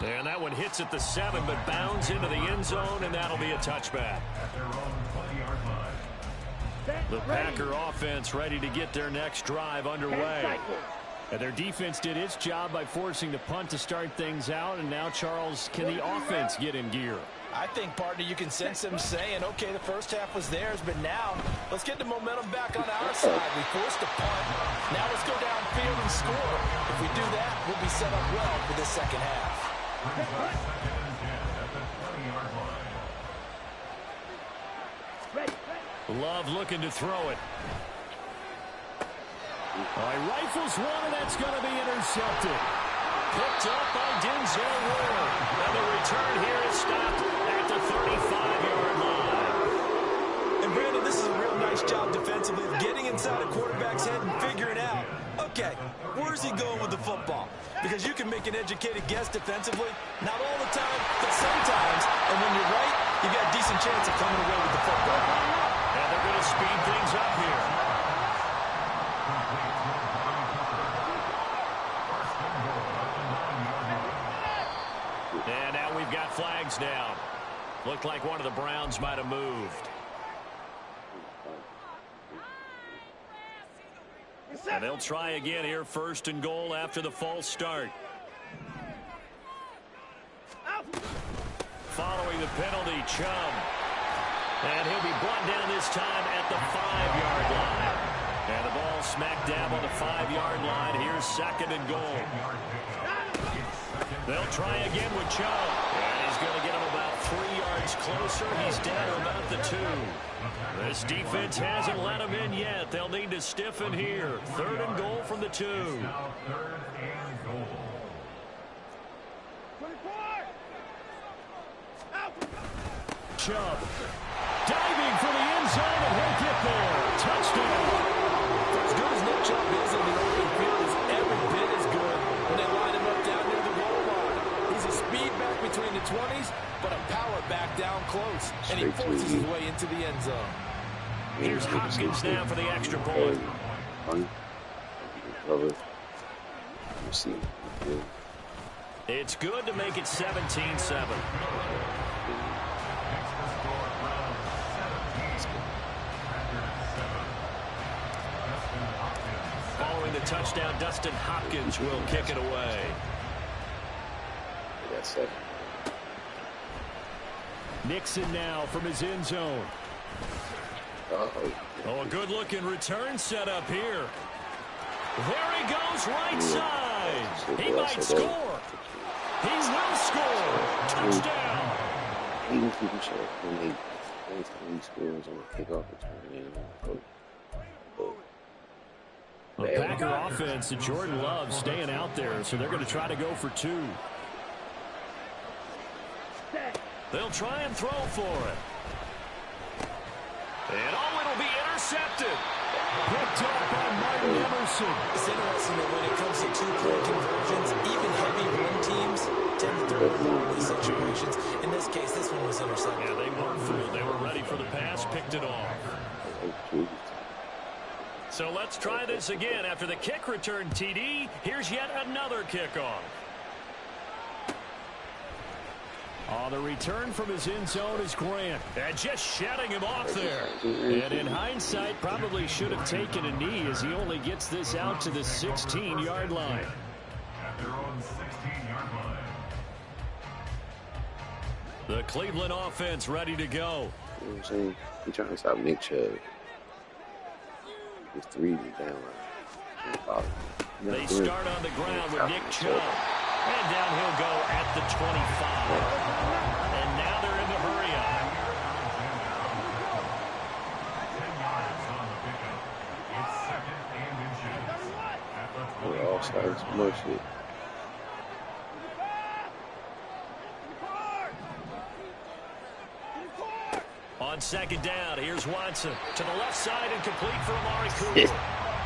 S6: And that one hits at the 7, but bounds into the end zone, and that'll be a touchback. The Packer offense ready to get their next drive underway.
S1: And their defense did its job by forcing the punt to start things out, and now, Charles, can the offense get in gear?
S2: I think, partner, you can sense them saying, okay, the first half was theirs, but now let's get the momentum back on our side. We forced a punt. Now let's go downfield and score. If we do that, we'll be set up well for this second half.
S6: Love looking to throw it.
S1: He rifles one, and that's going to be intercepted.
S6: Picked up by Denzel Ward. And the return here is stopped at the 35-yard line.
S2: And Brandon, this is a real nice job defensively of getting inside a quarterback's head and figuring out, okay, where's he going with the football? Because you can make an educated guess defensively, not all the time, but sometimes. And when you're right, you got a decent chance of coming away with the football.
S6: And they're going to speed things up here. And now we've got flags down. Looked like one of the Browns might have moved. And they'll try again here, 1st and goal after the false start. Following the penalty, Chubb. And he'll be brought down this time at the 5-yard line. And the ball smack dab on the 5-yard line. Here's 2nd and goal. They'll try again with Chubb. And he's going to get him about 3 yards closer. He's down to about the 2. This defense hasn't let him in yet. They'll need to stiffen here. 3rd and goal from the 2.
S1: Chubb diving for the end zone, and he'll get there. Touchdown.
S7: As good as Nick Chubb is in the open field, is every bit as good when they line him up down near the goal line. He's a speed back between the 20s, but a power back down close, and he forces his way into the end zone.
S6: Here's Hopkins now for the extra point. It's good to make it 17-7. Following the touchdown, Dustin Hopkins will kick it away.
S1: Nixon now from his end zone.
S6: Oh, a good-looking return set up here. There he goes, right side. He might score. He will score. Touchdown.
S5: Even people show when they anytime he scores on a kickoff return.
S1: The Packer offense and Jordan Love staying out there, so they're going to try to go for 2.
S6: They'll try and throw for it. And it'll be intercepted.
S1: Picked up by Martin Emerson.
S2: It's interesting that when it comes to two-point conversions, even heavy run teams tend to throw the ball in these situations. In this case, this one was intercepted.
S6: Yeah, they weren't fooled. They were ready for the pass, picked it off. So let's try this again. After the kick return TD, here's yet another kickoff.
S1: On the return from his end zone is Grant.
S6: And just shutting him off there.
S1: And in hindsight, probably should have taken a knee as he only gets this out to the 16-yard line.
S3: At their own 16-yard line.
S6: The Cleveland offense ready to go.
S5: You know what I'm saying? He trying to stop Nick Chubb. His 3 is down line.
S6: They start on the ground with Nick Chubb. And down he'll go at the 25. And now they're in the hurry up.
S3: 10 yards on the pickup. It's 2nd and inches. At the 20.
S5: We're all starting some more shit.
S6: On 2nd down, here's Watson to the left side and complete for Amari Cooper.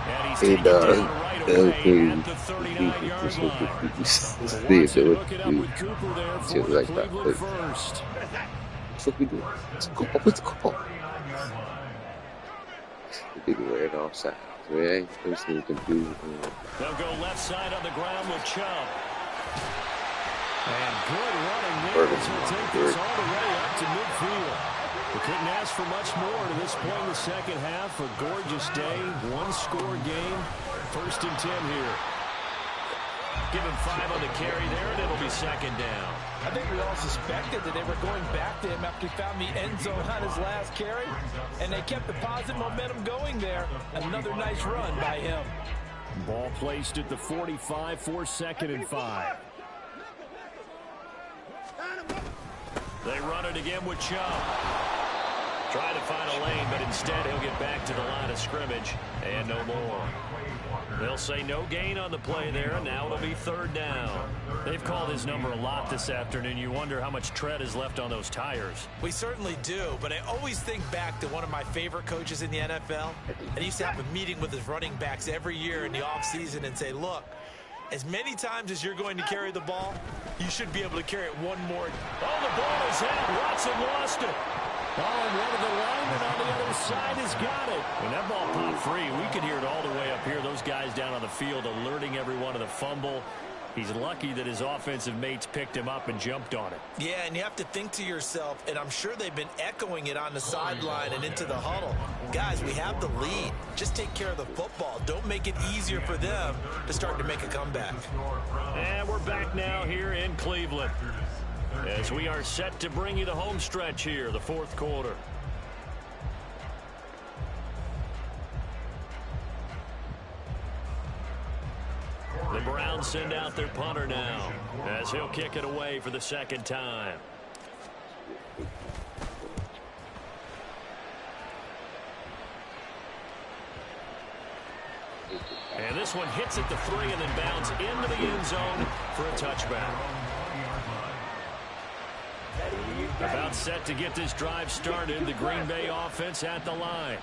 S6: And he's taken down right away at the 39-yard line. Watson hook it up with Cooper there for the Cleveland first.
S5: That's what we do. Let's go. Let's go. They can wear it offside. So it ain't supposed to confuse.
S6: They'll go left side on the ground with Chubb. And good running there as he'll take this all the way up to midfield. We couldn't ask for much more to this point in the second half. A gorgeous day, one-score game. 1st and 10 here. Give him 5 on the carry there, and it'll be 2nd down.
S7: I think we all suspected that they were going back to him after he found the end zone on his last carry, and they kept the positive momentum going there. Another nice run by him.
S6: Ball placed at the 45 for 2nd and 5. They run it again with Chubb. Trying to find a lane, but instead he'll get back to the line of scrimmage, and no more. They'll say no gain on the play there, and now it'll be 3rd down. They've called his number a lot this afternoon. You wonder how much tread is left on those tires.
S2: We certainly do, but I always think back to one of my favorite coaches in the NFL. And he used to have a meeting with his running backs every year in the offseason and say, look, as many times as you're going to carry the ball, you should be able to carry it one more.
S6: Oh, the ball is out. Watson lost it. Oh, and one of the linemen on the other side has got it. When that ball popped free, we could hear it all the way up here. Those guys down on the field alerting everyone of the fumble. He's lucky that his offensive mates picked him up and jumped on it.
S2: Yeah, and you have to think to yourself, and I'm sure they've been echoing it on the sideline and into the huddle. Guys, we have the lead. Just take care of the football. Don't make it easier for them to start to make a comeback.
S6: And we're back now here in Cleveland, as we are set to bring you the home stretch here, the 4th quarter. The Browns send out their punter now, as he'll kick it away for the 2nd time. And this one hits at the 3 and then bounds into the end zone for a touchback. About set to get this drive started, the Green Bay offense at the line.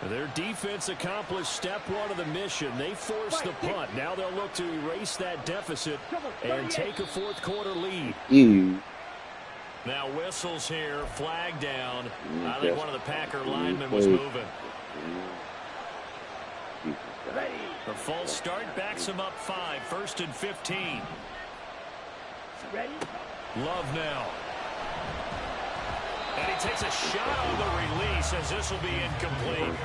S6: Their defense accomplished step 1 of the mission. They forced the punt. Now they'll look to erase that deficit and take a 4th quarter lead. Now whistles here, flag down. I think one of the Packer linemen was moving. The false start backs him up 5, 1st and 15. Love now. And he takes a shot on the release as this will be incomplete.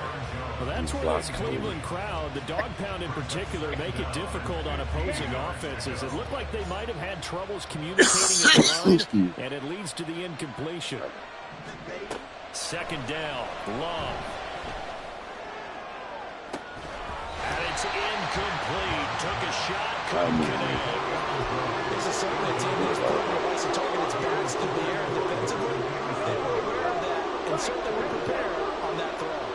S6: Well, that's where this Cleveland crowd, the dog pound in particular, make it difficult on opposing offenses. It looked like they might have had troubles communicating at the line, and it leads to the incompletion. 2nd down, Love. And it's incomplete. Took a shot, couldn't connect.
S2: This is certainly a team that's likes to target its backs through the air defensively. They were aware of that and certainly were prepared on that throw.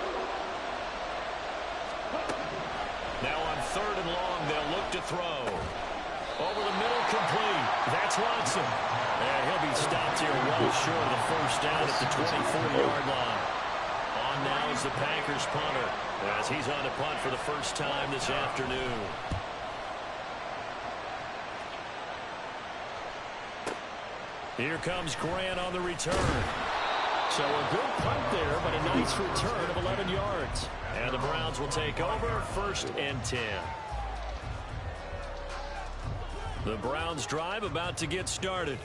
S6: Now on 3rd and long, they'll look to throw. Over the middle, complete. That's Watson. And he'll be stopped here well short of the 1st down at the 24-yard line. On now is the Packers punter, as he's on to punt for the first time this afternoon. Here comes Grant on the return. So a good punt there, but a nice return of 11 yards. And the Browns will take over, 1st and 10. The Browns drive about to get started.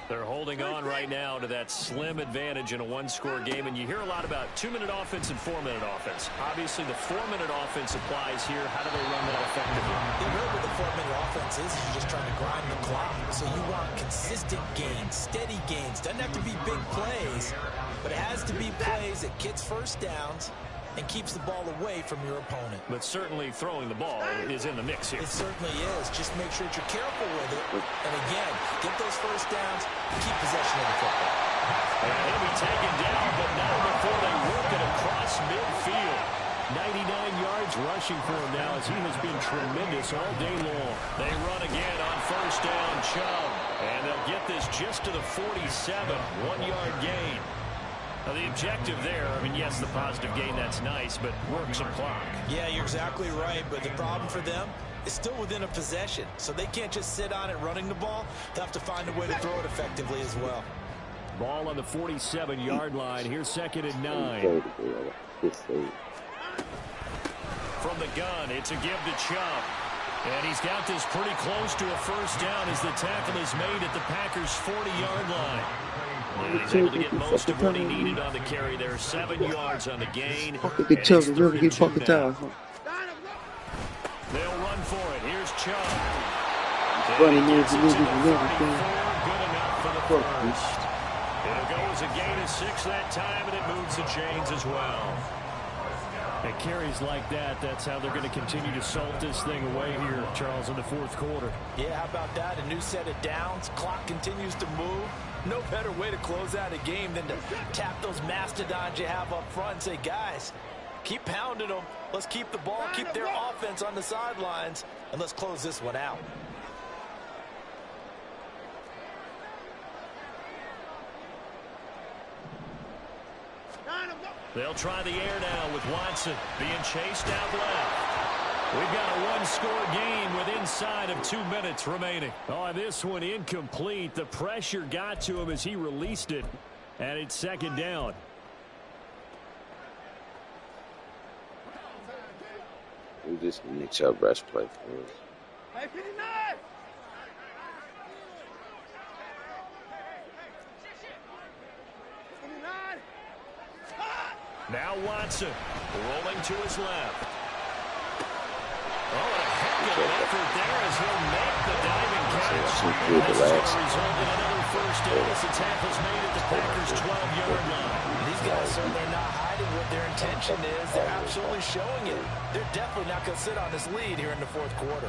S6: They're holding on right now to that slim advantage in a one-score game, and you hear a lot about 2-minute offense and 4-minute offense. Obviously, the 4-minute offense applies here. How do they run that effectively?
S2: Yeah, really what the 4-minute offense is you're just trying to grind the clock. So you want consistent gains, steady gains. Doesn't have to be big plays, but it has to be plays that gets first downs and keeps the ball away from your opponent.
S6: But certainly throwing the ball is in the mix here.
S2: It certainly is. Just make sure that you're careful with it. And again, get those first downs, keep possession of the football.
S6: And he'll be taken down, but not before they work it across midfield. 99 yards rushing for him now as he has been tremendous all day long. They run again on first down, Chubb. And they'll get this just to the 47, 1-yard gain. Now, the objective there, I mean, yes, the positive gain, that's nice, but work some clock.
S2: Yeah, you're exactly right, but the problem for them is still within a possession, so they can't just sit on it running the ball. They'll have to find a way to throw it effectively as well.
S6: Ball on the 47-yard line. Here's 2nd and 9. From the gun, it's a give to Chubb. And he's got this pretty close to a first down as the tackle is made at the Packers' 40-yard line. And he's able to get most of what he needed on the carry there. 7 yards on the gain.
S5: Fuck the Chubb, really get fucking down.
S6: They'll run for it. Here's Chubb.
S5: Funny moves,
S6: Good enough for the first. It'll go as a gain of 6 that time, and it moves the chains as well. At carries like that, that's how they're going to continue to salt this thing away here, Charles, in the 4th quarter.
S2: Yeah, how about that? A new set of downs. Clock continues to move. No better way to close out a game than to tap those mastodons you have up front and say, guys, keep pounding them. Let's keep the ball, keep their offense on the sidelines, and let's close this one out.
S6: They'll try the air now with Watson being chased out left. We've got a one-score game with inside of 2 minutes remaining. Oh, this one incomplete. The pressure got to him as he released it, and it's 2nd down.
S5: We just Nick Chubb rush play for us.
S6: Now Watson rolling to his left. Oh, and a heck of an effort there as he'll make the diving catch. This will result in another first down as the tackle's made at the Packers' 12-yard line.
S2: These guys certainly not hiding what their intention is. They're absolutely showing it. They're definitely not going to sit on this lead here in the 4th quarter.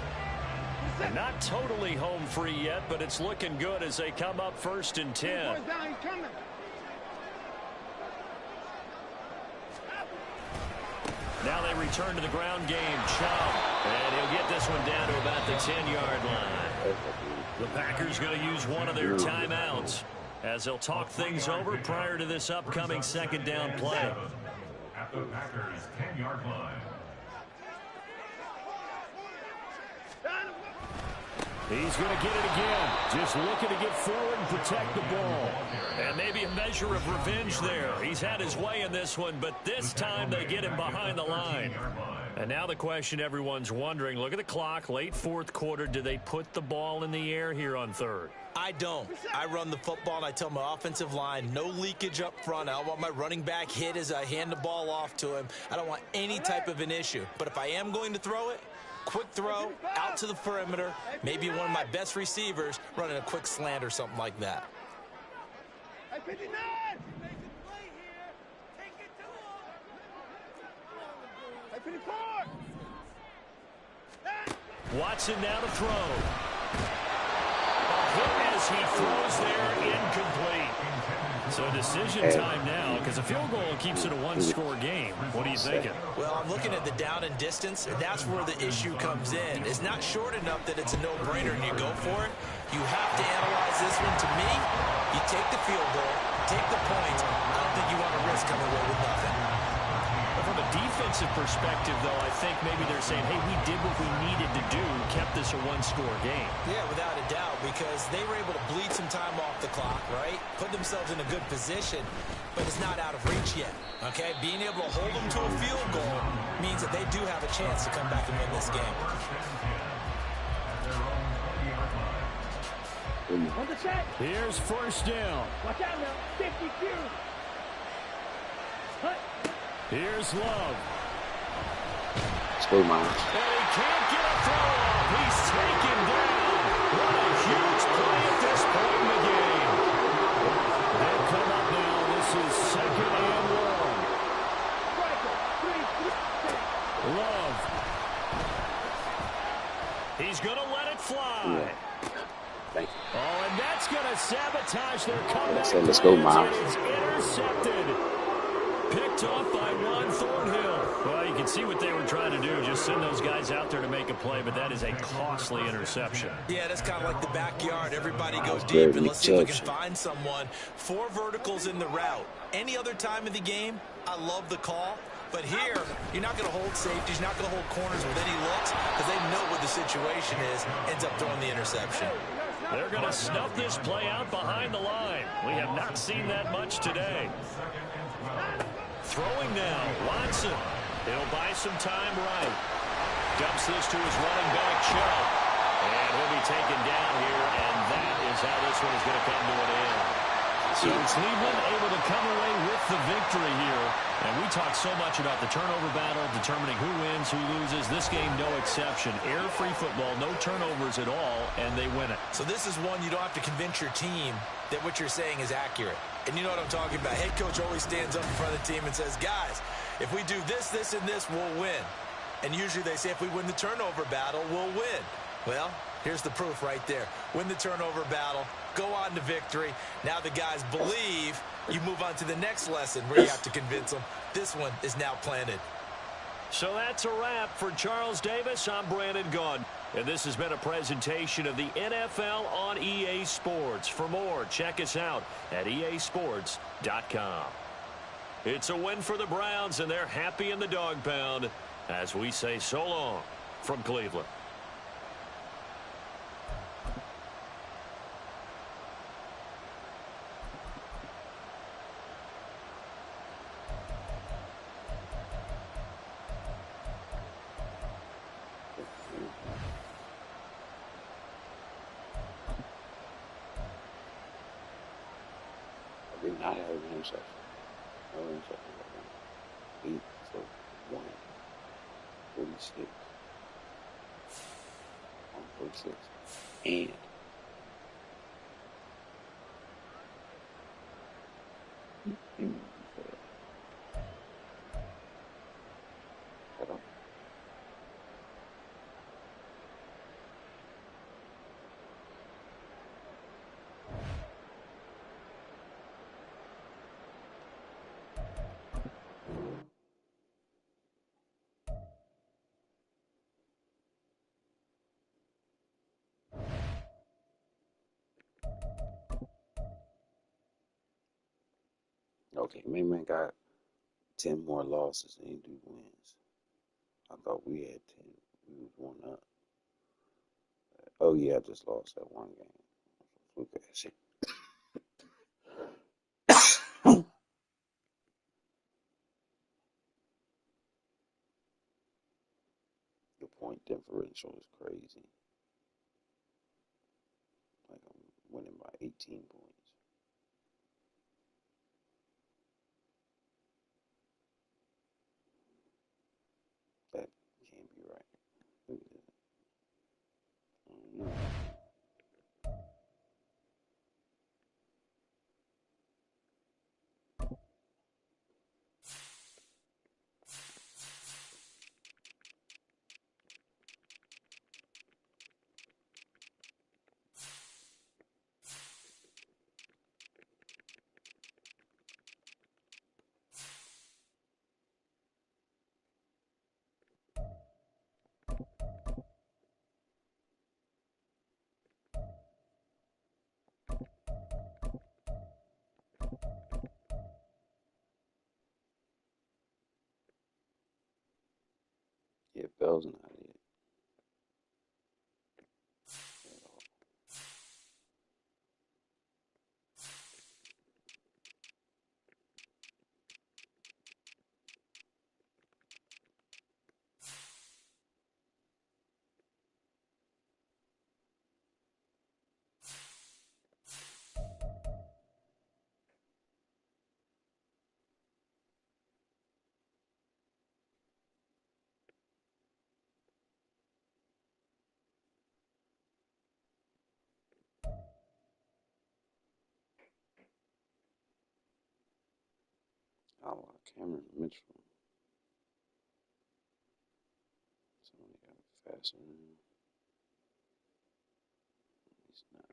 S6: And not totally home free yet, but it's looking good as they come up 1st and 10. Now they return to the ground game. Chubb. And he'll get this one down to about the 10-yard line. The Packers going to use one of their timeouts as they'll talk things over prior to this upcoming 2nd down play.
S3: At the Packers' 10-yard line.
S6: He's going to get it again. Just looking to get forward and protect the ball. And maybe a measure of revenge there. He's had his way in this one, but this time they get him behind the line. And now the question everyone's wondering, look at the clock, late 4th quarter. Do they put the ball in the air here on 3rd?
S2: I don't. I run the football, and I tell my offensive line, no leakage up front. I don't want my running back hit as I hand the ball off to him. I don't want any type of an issue. But if I am going to throw it, quick throw, out to the perimeter, maybe one of my best receivers running a quick slant or something like that.
S6: Watson now to throw. A hit as he throws there, incomplete. So decision time now, because a field goal keeps it a one-score game. What are you thinking?
S2: Well, I'm looking at the down and distance, and that's where the issue comes in. It's not short enough that it's a no-brainer and you go for it. You have to analyze this one. To me, you take the field goal, take the points. I don't think you want to risk coming away with nothing.
S6: But from a defensive perspective, though, I think maybe they're saying, hey, we did what we needed to do, kept this a one-score game.
S2: Yeah, without a doubt, because they were able to bleed some time off the clock, right? Put themselves in a good position, but it's not out of reach yet, okay? Being able to hold them to a field goal means that they do have a chance to come back and win this game.
S4: On the set.
S1: Here's first down.
S4: Watch out now. 50 Q. Hut.
S1: Here's Love.
S5: Let's go, Miles.
S6: And he can't get a throw off. He's taken down. What a huge play at this point in the game. They come up now. This is 2nd and 1.
S4: Striker. 3.
S6: Love. He's going to let it fly.
S5: Yeah. Thank you.
S6: Oh, and that's going to sabotage their comeback.
S5: So let's go,
S6: plans,
S5: Miles.
S6: and it's intercepted. Picked off by Ron Thornhill. Well, you can see what they were trying to do. Just send those guys out there to make a play, but that is a costly interception.
S2: Yeah, that's kind of like the backyard. Everybody goes
S5: Very
S2: deep, and let's see if we can
S5: exception.
S2: find someone. 4 verticals in the route. Any other time of the game, I love the call. But here, you're not going to hold safeties. You're not going to hold corners with any looks because they know what the situation is. Ends up throwing the interception.
S6: They're going to snuff this play out behind the line. We have not seen that much today. Throwing now, Watson. He'll buy some time right. Dumps this to his running back, Chubb. And he'll be taken down here, and that is how this one is going to come to an end. So Cleveland able to come away with the victory here. And we talk so much about the turnover battle, determining who wins, who loses. This game, no exception. Air-free football, no turnovers at all, and they win it.
S2: So this is one you don't have to convince your team that what you're saying is accurate. And you know what I'm talking about. Head coach always stands up in front of the team and says, guys, if we do this, this, and this, we'll win. And usually they say if we win the turnover battle, we'll win. Well, here's the proof right there. Win the turnover battle, go on to victory. Now the guys believe. You move on to the next lesson where you have to convince them. This one is now planted.
S6: So that's a wrap for Charles Davis. I'm Brandon Gaudin. And this has been a presentation of the NFL on EA Sports. For more, check us out at easports.com. It's a win for the Browns, and they're happy in the dog pound as we say so long from Cleveland.
S5: I did not have an interception. No interception. 8 for 1. 46. 146. And hold on. Okay, man got 10 more losses than he do wins. I thought we had 10. We was 1 up. Oh yeah, I just lost that one game. Look at that shit. The point differential is crazy. Like I'm winning by 18 points. That can't be right. Look at that. I don't know. Yeah, Bell's not it. At all. Cameron Mitchell. Somebody got it faster than him. He's not.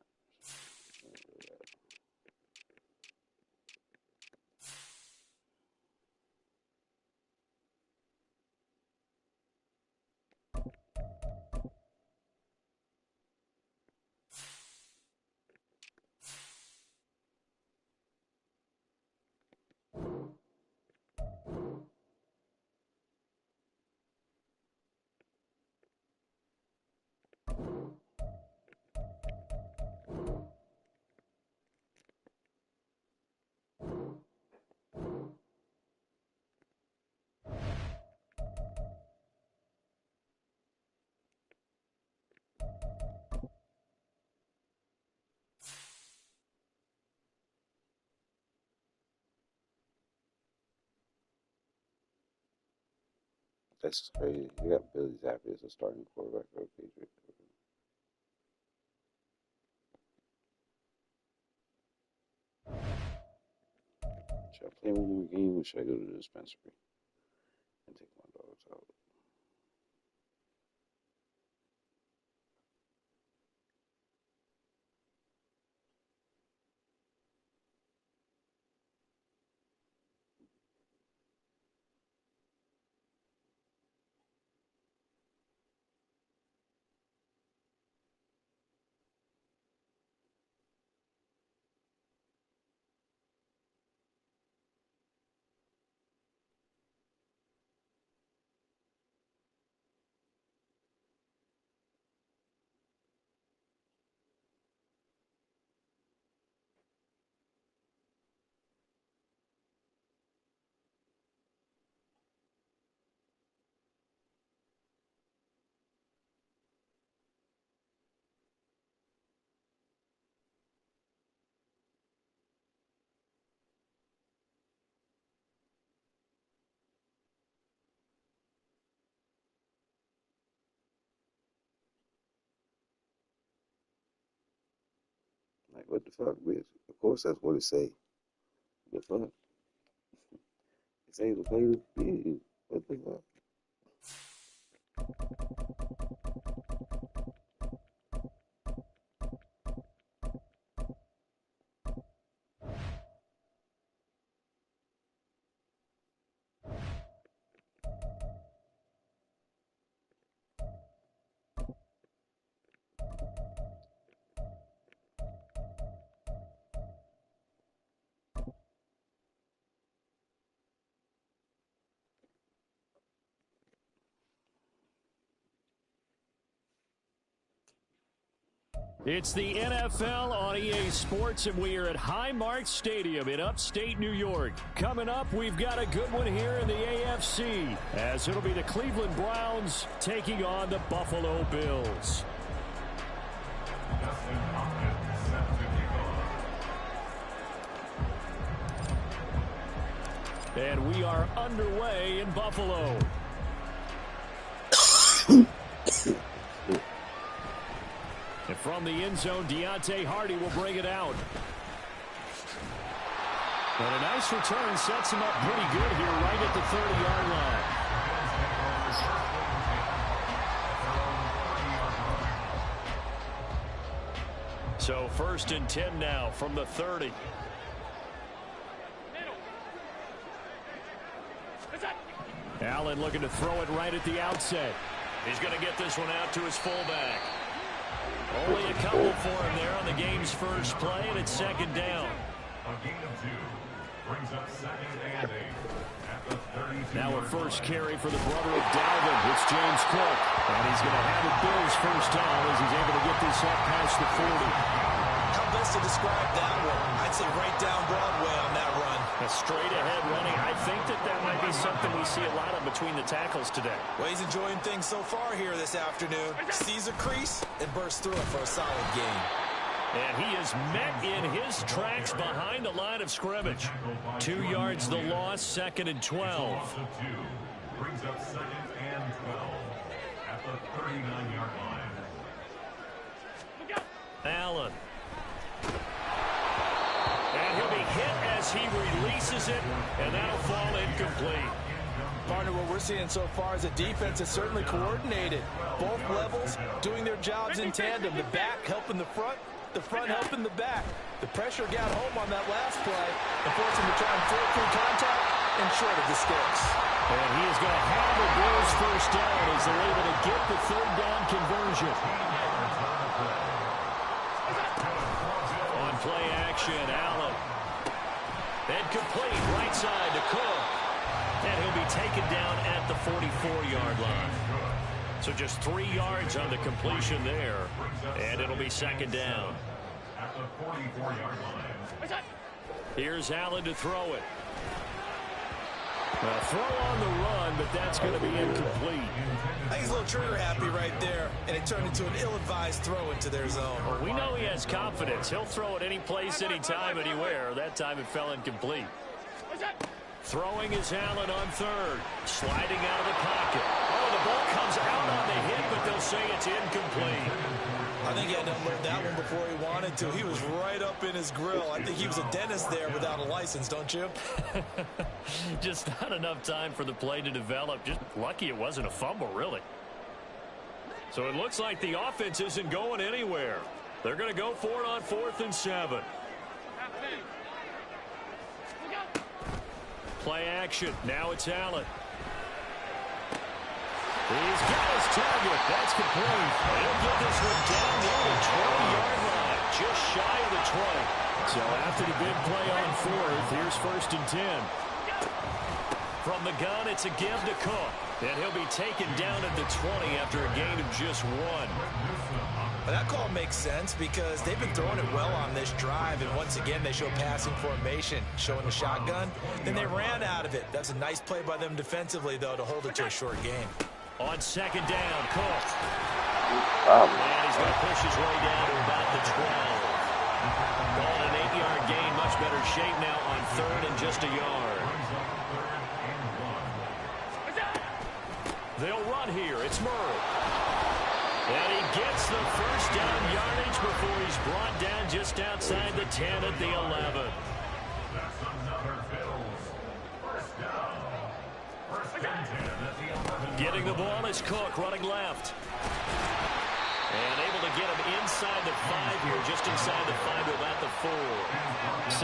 S5: That's crazy. You got Billy Zappi as a starting quarterback for the Patriots. Should I play one more game or should I go to the dispensary and take my dogs out? Like, what the fuck, bitch? Of course, that's what it say. The fuck? It say to play the field. What the fuck?
S6: It's the NFL on EA Sports, and we are at Highmark Stadium in upstate New York. Coming up, we've got a good one here in the AFC, as it'll be the Cleveland Browns taking on the Buffalo Bills.
S3: Dustin Hopkins set to kick off.
S6: And we are underway in Buffalo. And from the end zone, Deontay Hardy will bring it out. And a nice return sets him up pretty good here right at the 30-yard line. So 1st and 10 now from the 30. Allen looking to throw it right at the outset. He's going to get this one out to his fullback. Only a couple for him there on the game's first play, and it's 2nd down.
S3: A gain of 2 brings up 2nd and 8 at the 32.
S6: Now a first carry for the brother of Dalvin. It's James Cook. And he's going to have a Bills first down as he's able to get this up past the 40.
S2: How best to describe that one? I'd say right down Broadway on that run.
S6: A straight-ahead running. I think that might be something we see a lot of between the tackles today.
S2: Well, he's enjoying things so far here this afternoon. Sees a crease and bursts through it for a solid gain.
S6: And he is met in his tracks behind the line of scrimmage. 2 yards the loss, 2nd and 12.
S3: Brings up 2nd and 12 at the 39-yard line.
S6: Allen. And he'll be hit as as he releases it, and that'll fall incomplete.
S2: Partner, what we're seeing so far is a defense that's certainly coordinated. Both levels doing their jobs in tandem. The back helping the front helping the back. The pressure got home on that last play and forced him to try and throw through contact and short of the sticks.
S6: And he is going to have the Bills first down as they're able to get the third down conversion. On play action, Allen. And complete right side to Cook. And he'll be taken down at the 44-yard line. So just 3 yards on the completion there. And it'll be second down.
S3: At the 44-yard line.
S6: Here's Allen to throw it. Throw on the run, but that's going to be incomplete.
S2: I think he's a little trigger happy right there, and it turned into an ill-advised throw into their zone.
S6: Well, we know he has confidence. He'll throw it any place, anytime, anywhere. That time it fell incomplete. Throwing is Allen on third. Sliding out of the pocket. Oh, the ball comes out on the hit, but they'll say it's incomplete.
S2: I think he had to unload that one before he wanted to. He was right up in his grill. I think he was a dentist there without a license, don't you?
S6: Just not enough time for the play to develop. Just lucky it wasn't a fumble, really. So it looks like the offense isn't going anywhere. They're going to go for it on 4th and 7. Play action. Now it's Allen. He's got his target. That's complete. He'll get this one down near the 20-yard line, just shy of the 20. So after the big play on 4th, here's 1st and 10. From the gun, it's a give to Cook. And he'll be taken down at the 20 after a gain of just 1.
S2: That call makes sense because they've been throwing it well on this drive, and once again they show passing formation, showing the shotgun. Then they ran out of it. That's a nice play by them defensively, though, to hold it to a short game.
S6: On 2nd down, Cook.
S5: Wow.
S6: And he's going to push his way down to about the 12. Calling an 8-yard gain, much better shape now on 3rd and just a yard. They'll run here. It's Murray. And he gets the first down yardage before he's brought down just outside the 10 at the 11.
S3: That's another Bills. First down. First and 10 at the 11.
S6: Getting the ball is Cook running left. And able to get him inside the 5 here, just inside the 5 to about the 4.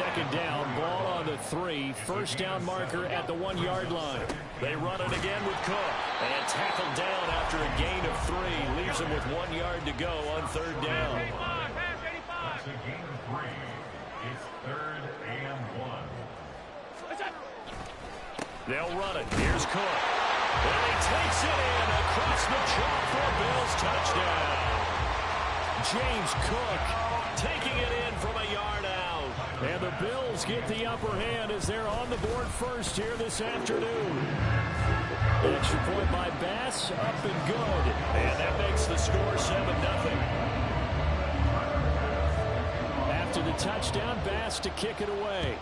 S6: 2nd down, ball on the 3. First down marker at the 1-yard line. They run it again with Cook. And tackled down after a gain of 3. Leaves him with 1 yard to go on 3rd down.
S3: That's a gain of 3. It's 3rd and 1.
S6: They'll run it. Here's Cook. And he takes it in across the chalk for a Bills touchdown. James Cook taking it in from a yard out. And the Bills get the upper hand as they're on the board first here this afternoon. Extra point by Bass, up and good. And that makes the score 7-0. After the touchdown, Bass to kick it away.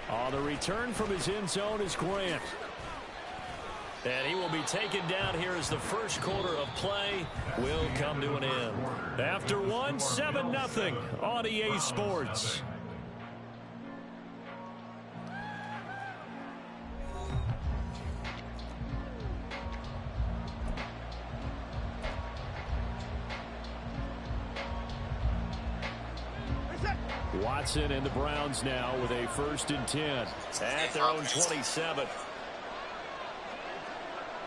S6: On the return from his end zone is Grant. And he will be taken down here as the first quarter of play will come to an end. After 1, 7-0 on EA Sports. Watson and the Browns now with a 1st and 10 at their own 27.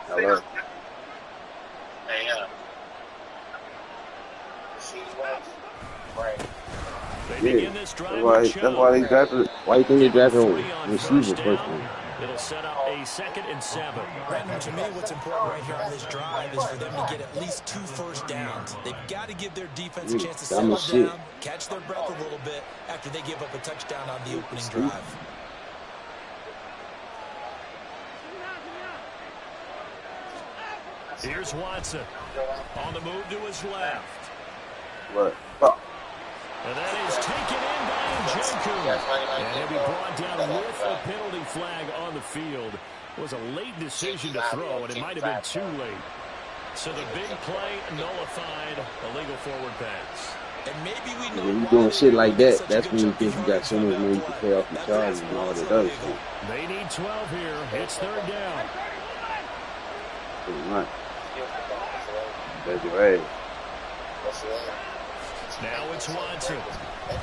S5: Hello.
S6: They begin this drive
S5: That's why they drafted. Why do you think they drafted a receiver first one?
S6: It'll set up a 2nd and 7.
S2: Brandon, to me, what's important right here on this drive is for them to get at least 2 first downs. They've got to give their defense a chance to settle down, catch their breath a little bit after they give up a touchdown on the opening drive.
S6: Here's Watson on the move to his left.
S5: What?
S6: And that is taken in by Njoku. And he'll be brought down with a penalty flag on the field. It was a late decision to throw, and it might have been too late. So the big play nullified, a legal forward pass.
S2: And maybe we know
S5: When you
S2: why
S5: doing
S2: they
S5: shit
S2: were
S5: like
S2: making
S5: that,
S2: such a
S5: that's
S2: good
S5: when you
S2: chunk of
S5: think you got
S2: yards
S5: so
S2: from
S5: much
S2: that.
S5: money you can pay off your
S2: But
S5: charges
S2: that's
S5: and all that
S2: also
S5: other
S2: illegal.
S5: stuff.
S1: They need 12 here. It's third down.
S5: Pretty much. That's your ass.
S6: Now it's Watson.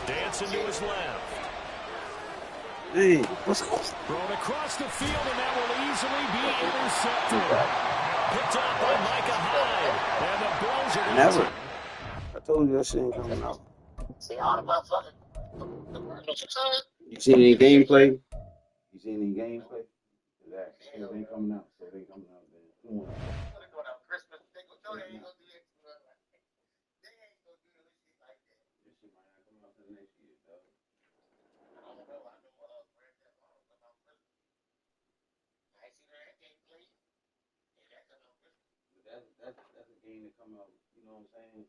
S6: Dancing to his left.
S5: Hey, what's up?
S1: Thrown across the field, and that will easily be intercepted.
S6: Picked up by Micah Hyde.
S1: And the Bills are going
S5: Never. I told you that shit ain't coming out. You seen any gameplay? You seen any gameplay? That still ain't coming out. So they coming out there. Come on. This shit might not come out till next year, dog. But that's a game that come out. You know what I'm saying?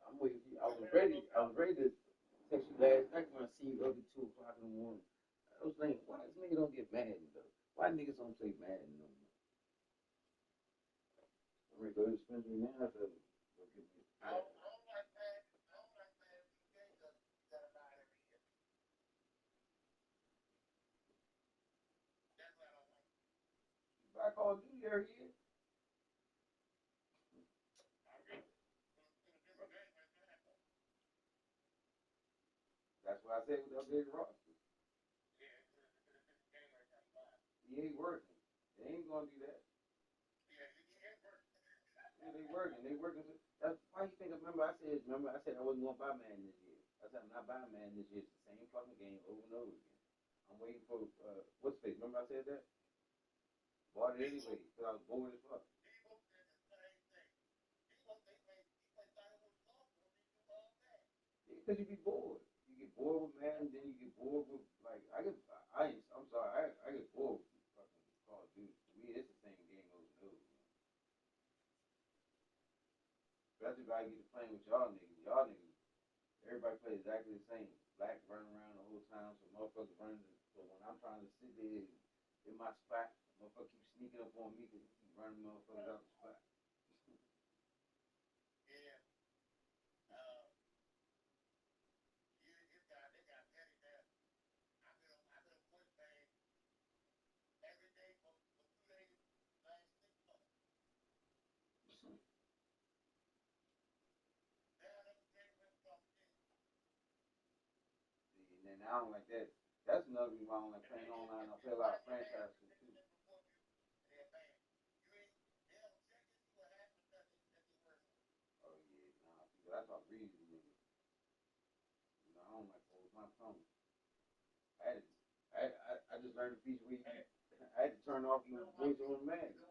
S5: I'm waiting. I was ready. I was ready to text you last night when I seen you up at 2 o'clock in the morning. I was thinking, why this nigga don't get mad though? Why niggas don't play Madden no more? I'm ready to go to Spencer now. I said, go get me. I called you there here. That's why I said with the updated roster. He ain't working. They ain't gonna do that. Yeah, they working. They working. That's why you think. Remember I said I wasn't gonna buy man this year. I said I'm not buying man this year. It's the same fucking game over and over again. I'm waiting for what's face. Remember I said that? Bought it anyway because I was bored as fuck. Because you be bored. You get bored with Madden, then you get bored with like I'm sorry, I get bored with fucking Call of Duty. To me, it's the same game over and over. Especially if I get to playing with y'all niggas. Y'all niggas, everybody plays exactly the same. Black running around the whole time, so motherfuckers running. So when I'm trying to sit there in my spot, motherfucker keep sneaking up on me because he keep running motherfuckers out the spot. And then I don't like that. That's another reason why I don't like playing online. I play a lot of franchise shit too. Oh yeah, nah. That's all reason. I don't like hold my tongue. I had to, I just learned a feature where I had to turn off the voice on the mag. Yeah.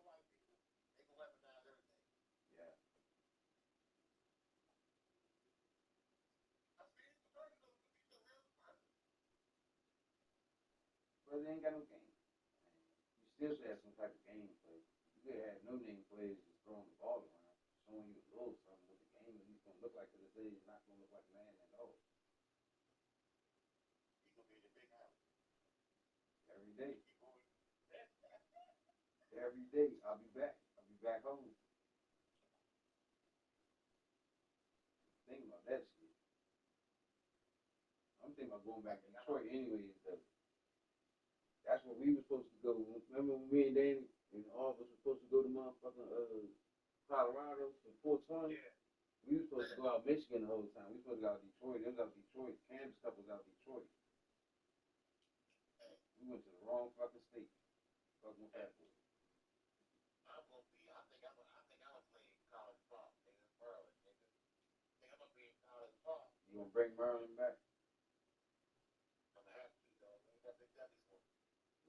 S5: But they ain't got no game. You still should have some type of game play. You could have no name players just throwing the ball around, showing you a little something with the game, and he's gonna look like because it's not gonna look like man at all. Every day. Every day. I'll be back. I'll be back home. Think about that shit. I'm thinking about going back to Detroit anyway. That's where we were supposed to go. Remember when me and Danny and all of us were supposed to go to motherfucking Colorado for 420? Yeah. We were supposed to go out Michigan the whole time. We were supposed to go out Detroit. It was out Detroit. Cam's stuff was out Detroit. We went to the wrong fucking state. Fucking fat boy. You gonna bring Maryland back?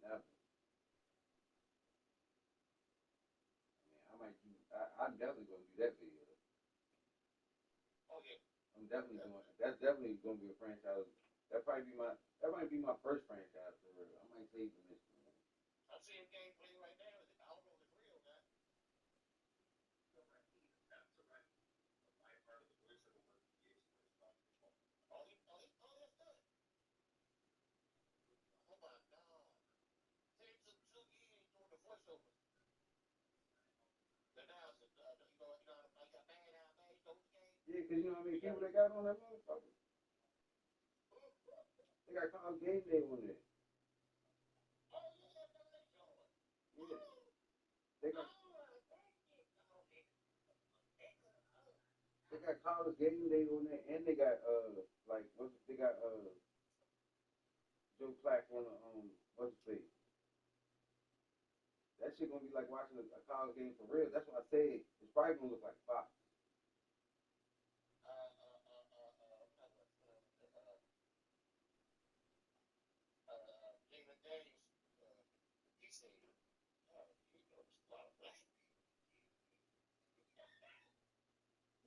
S5: Never. I might do. I'm definitely gonna do that video. I'm definitely doing it. That's definitely gonna be a franchise. That might be my first franchise for real. I might save for this one. Yeah, because you know how many people they got on that motherfucker? They got College Game Day on there. Yeah. They got College Game Day on there, and they got they got Joe Clack on the what's the face? That shit gonna be like watching a college game for real. That's what I said. It's probably gonna look like Fox.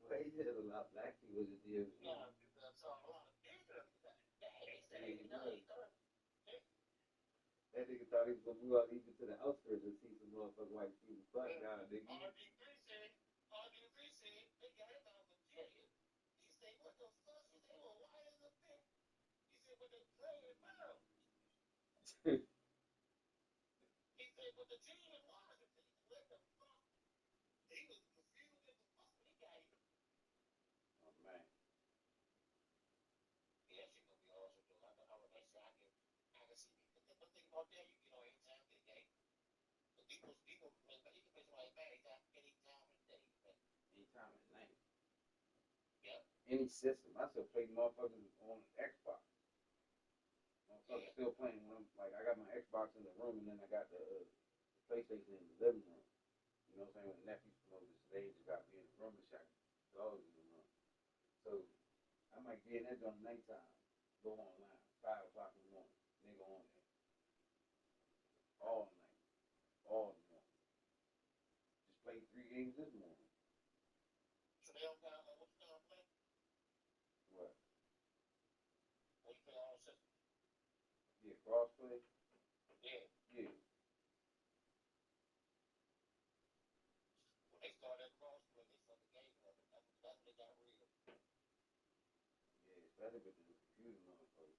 S5: Well, he said a lot of black people was the DMV. That nigga thought he was gonna move out even to the outskirts and see some motherfucking white people. Fuck nah, nigga. Oh man. Anytime at night. Any system. I still play motherfuckers on Xbox. Motherfuckers still playing when I'm like I got my Xbox in the room and then I got the PlayStation in the living room. You know what I'm saying? When the nephews come over to stay, just got me in the room and shot dogs in the room. So I might be in that during nighttime, go online, 5 o'clock in the morning, nigga on there. All night. All morning. Just played 3 games this morning. What? Yeah, crossplay? Yeah. Yeah, it's better with the computer motherfucker.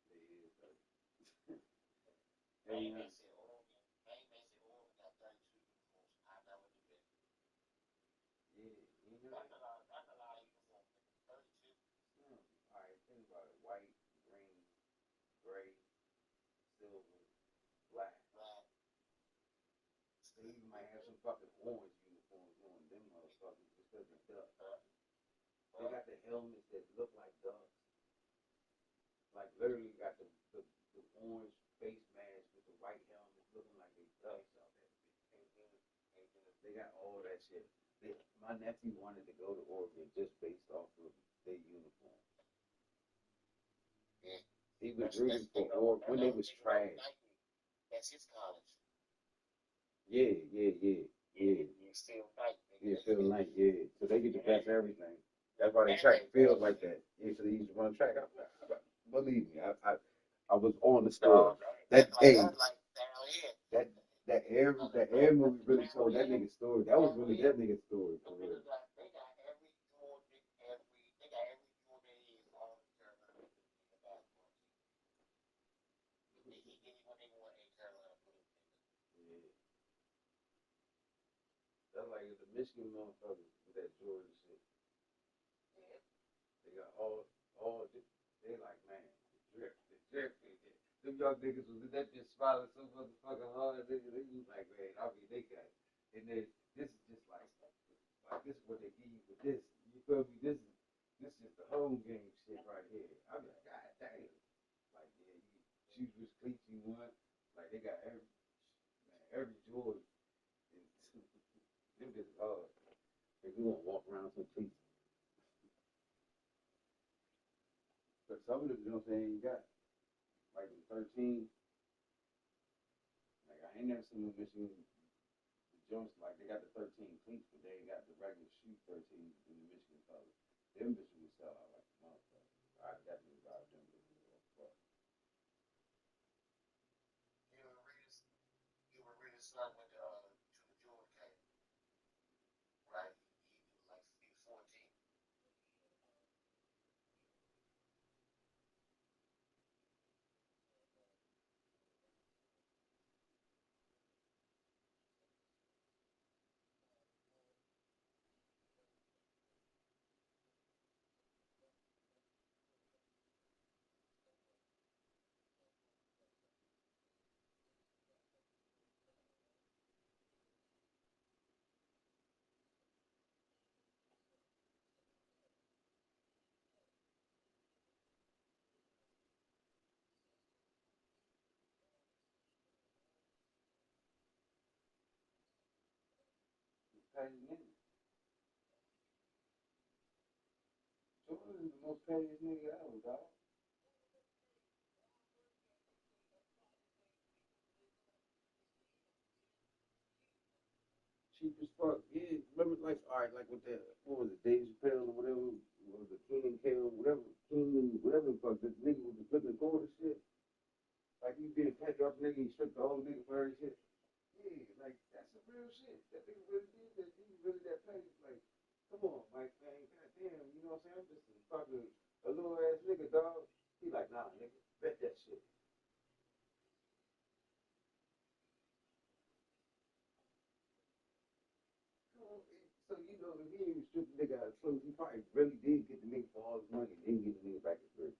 S5: They is better. Hey, yeah, you know that? Alright, think about it. White, green, gray, silver, black. They even might have some fucking orange uniforms on them motherfuckers because of ducks. They got the helmets that look like ducks. Like literally got the orange face mask with the white helmet looking like they ducks out there. They got all that shit. My nephew wanted to go to Oregon just based off of their uniform. He was rooting for Oregon when they was trash. Yeah, yeah, yeah, yeah. Yeah, Phil Knight, yeah. So they get the best everything. That's why they track and field like that. Yeah, so they used to run track. Believe me, I was on the story. That hey, that air movie really told that nigga's story. That was really that nigga's story for real. Yeah. That's like the Michigan motherfuckers with that Georgia shit. They got they like, man, the drip. Them young niggas was in that bitch smiling so motherfucking hard. They was like, man, I mean, they got it. And then this is just like this is what they give you with this. You feel me? This is the home game shit right here. I'm like, God damn. Like, yeah, you choose which cleats you want. Like, they got every Jordan. Them bitches hard. If you want to walk around some cleats. But some of them, you know what I'm saying, you got. Like the 13, like I ain't never seen no Michigan the joints like they got the 13 cleats, but they ain't got the regular shoe 13 in the Michigan color. Them bitches would sell out like a motherfucker. I definitely buy them bitches. Fuck. pettiest nigga. Jordan is the most pettiest nigga ever, dog. Cheap as fuck. Yeah, remember like like with that what was it, Dave Chappelle or whatever, what was it, Keenan Kel, whatever, Keenan, whatever the fuck, this nigga was the flipping cord and shit. Like you did a petty off nigga, he stripped the whole nigga for her shit. Yeah, like that's some real shit. That nigga really did that. He was really that petty. Like, come on, Mike, man, goddamn, you know what I'm saying? I'm just a fucking a little ass nigga, dog. He like, nah, nigga, bet that shit. Come on, so you know if he ain't stripped the nigga out of clothes, he probably really did get the nigga for all his money and didn't get the nigga back his birth.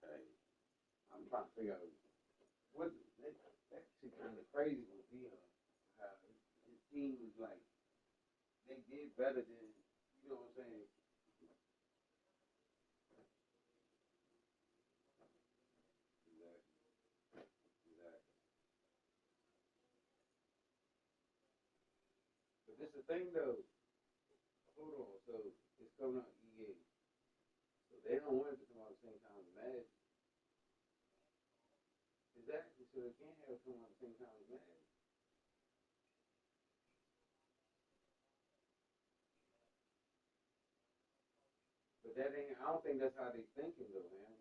S5: Hey, I'm trying to figure out what that shit kind of crazy with Dion. How his team was like they did better than you know what I'm saying. Exactly, exactly. But this the thing though. Hold on. So it's coming out EA. So they don't want it to come out at the same time as Madden. Exactly. So they can't have it come out at the same time as Madden. But that ain't. I don't think that's how they thinking though, man.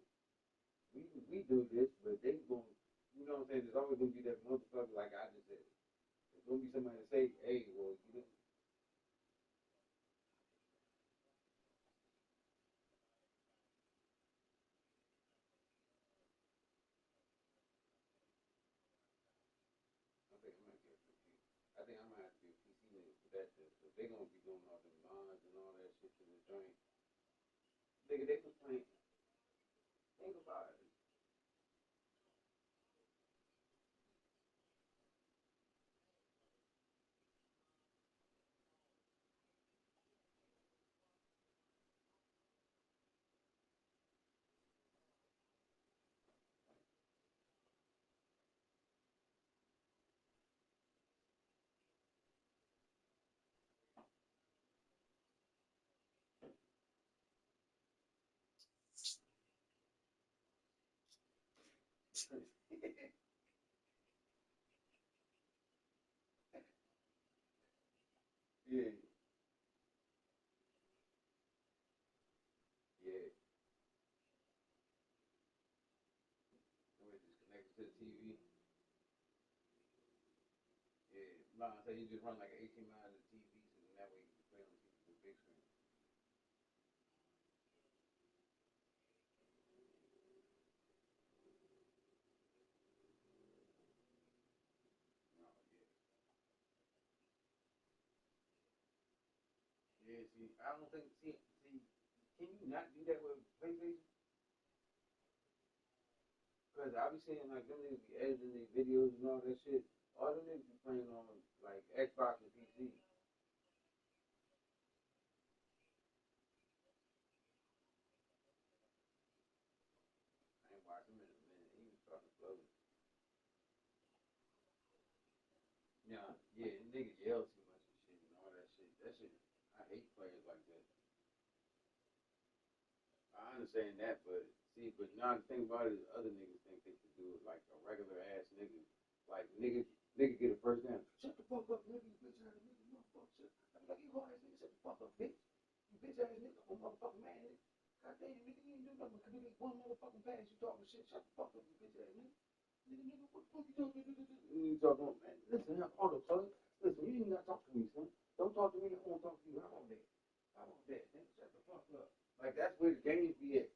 S5: We do this, but they going. You know what I'm saying? There's always gonna be that motherfucker like I just said. There's gonna be somebody to say, hey, well, you know. I think I might get a PC. I think I might have to be a PC nigga for that. Because they gonna be doing all them lines and all that shit to the joint. Nigga, they was playing. Think about it. Yeah, yeah. And we just connected to the TV. Yeah, no, so you just run like an 18 mile to the TV, so then that way you can play on the big screen. No, yeah, yeah. See, I don't think. See, can you not do that with PlayStation? Because I be seeing like them niggas be editing their videos and all that shit. All them niggas be playing on like Xbox and PC. I ain't watched him in a minute. He was starting to float. Yeah, yeah, niggas yell too much and shit and all that shit. That shit, I hate players like that. I understand that, but see, but now the thing about it is other niggas think they can do it like a regular ass nigga. Like nigga get a first down. Shut the fuck up, nigga, you bitch ass nigga, you motherfucker. I'm like, you hard ass nigga, shut the fuck up, bitch. You bitch ass nigga, I'm a motherfucking man, nigga. God damn, nigga, you ain't do nothing but nigga one motherfucking pass. You talking shit, shut the fuck up, you bitch ass nigga. Nigga, what the fuck you talking? You talking, man? Listen, hold up, son. Listen, you ain't gotta talk to me, son. Don't talk to me. I won't talk to you. How about that? How about that? Nigga, shut the fuck up. Like that's where the games be at.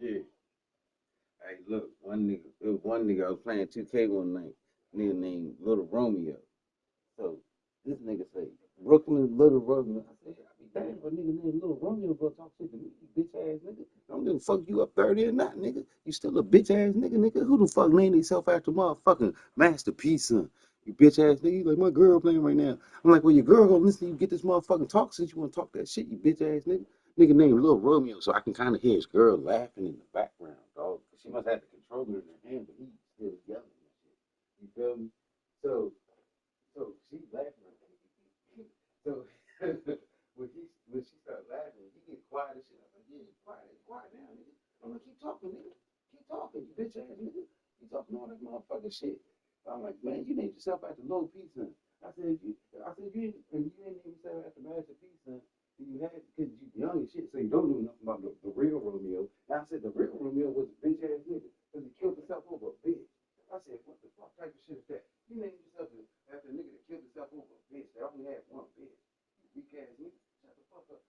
S5: Yeah. Hey, look, one nigga I was playing 2K one night, nigga named Little Romeo. So this nigga say Brooklyn Little Romeo. I said, I be damn for a nigga named Little Romeo go talk shit to me, you bitch ass nigga. I don't give a fuck you up 30 or not, nigga. You still a bitch ass nigga, nigga. Who the fuck named himself after motherfucking Master P son? You bitch ass nigga. You like my girl playing right now. I'm like, well your girl gonna listen to you get this motherfucking talk since you wanna talk that shit, you bitch ass nigga. Nigga named Little Romeo, so I can kinda hear his girl laughing in the background, dog. She must have the controller in her hand, but he's still yelling and shit. You feel me? So so she's laughing. So when she started laughing, he get quiet and shit. I was like, yeah, quiet now, nigga. I'm like, keep talking, nigga. Keep talking, you bitch ass nigga. You talking all that motherfucking shit. I'm like, man, you named yourself after Lil P son. I said you didn't name yourself after Master P son. You had because you young and shit, so you don't know nothing about the real Romeo. And I said the real Romeo was a bitch ass nigga because he killed himself over a bitch. I said, what the fuck type of shit is that? You named yourself after a nigga that killed himself over a bitch that only had one bitch. You weak ass nigga. Shut the fuck up.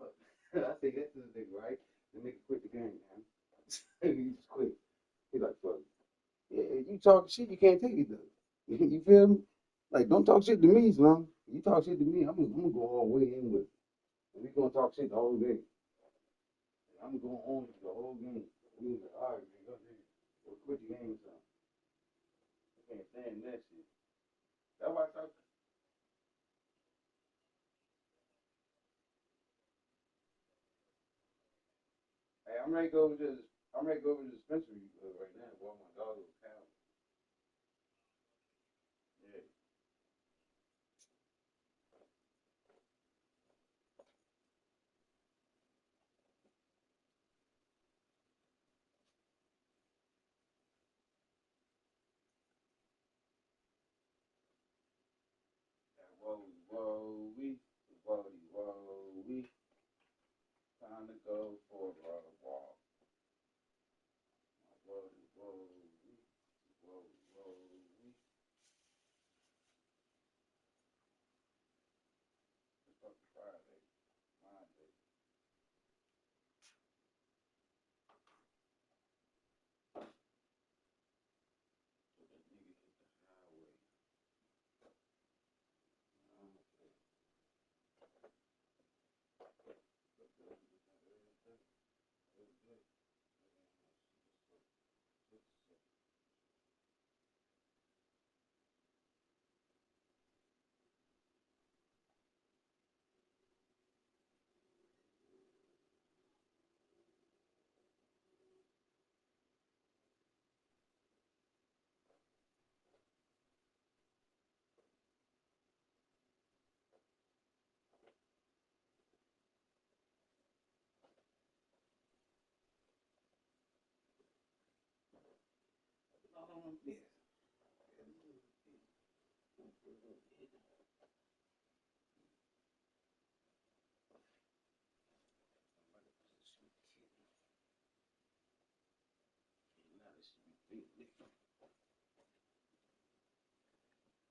S5: Look, I say that's the nigga, right? The nigga quit the game, man. He just quit. He like, fuck. Yeah, you talk shit, you can't take it though. You feel me? Like, don't talk shit to me, son. You talk shit to me, I'm gonna go all the way in with it. And we gonna talk shit the whole day. I'm gonna go on the whole game. We was like, all right, man, go ahead. Go quit the game, son. I can't stand that shit. That's why I talk. Hey, I'm ready to go over to the dispensary right now. Walk my dog to a cow. Yeah. Whoa, whoa, we. Time to go for a walk. Whoa, whoa, whoa, whoa, we. It's fucking Friday, Monday. So that nigga hit the highway.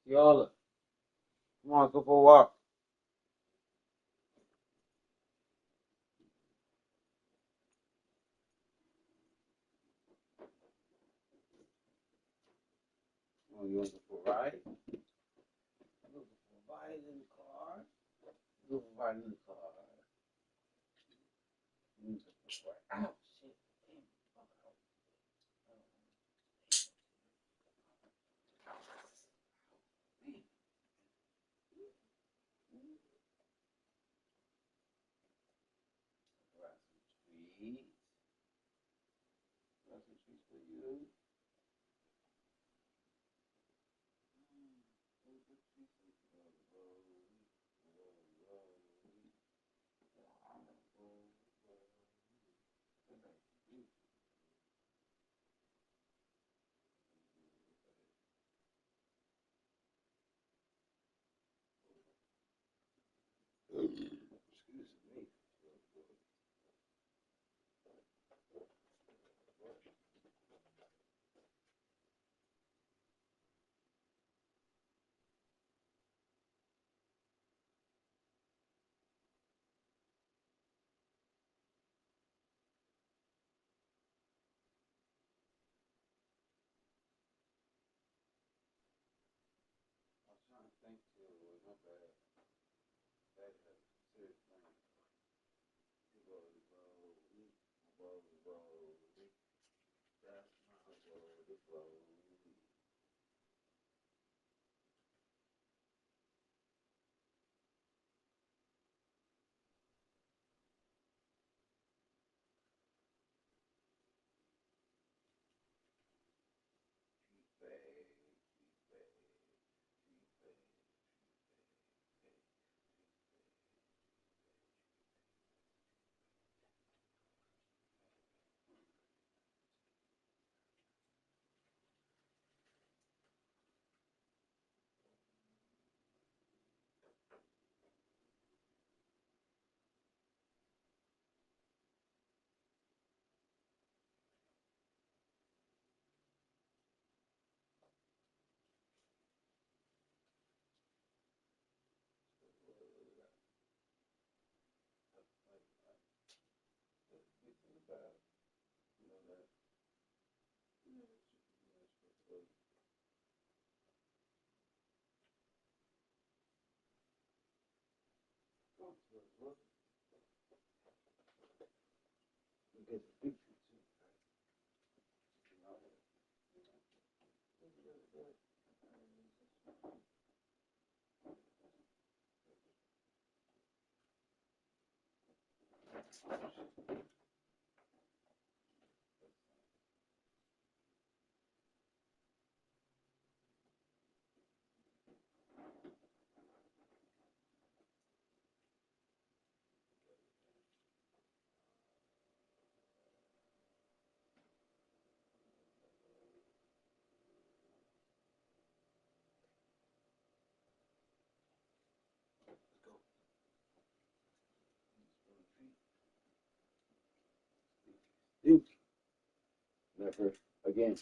S5: Y'all, come on, go for a walk. Oh, you want to go for a ride? Go for a ride in the car. Go for a ride in the car. You go for a ride. Ow, shit. Damn, fuck out. Man, ride some trees. Ride some trees for you. Excuse me. Duke. Never again.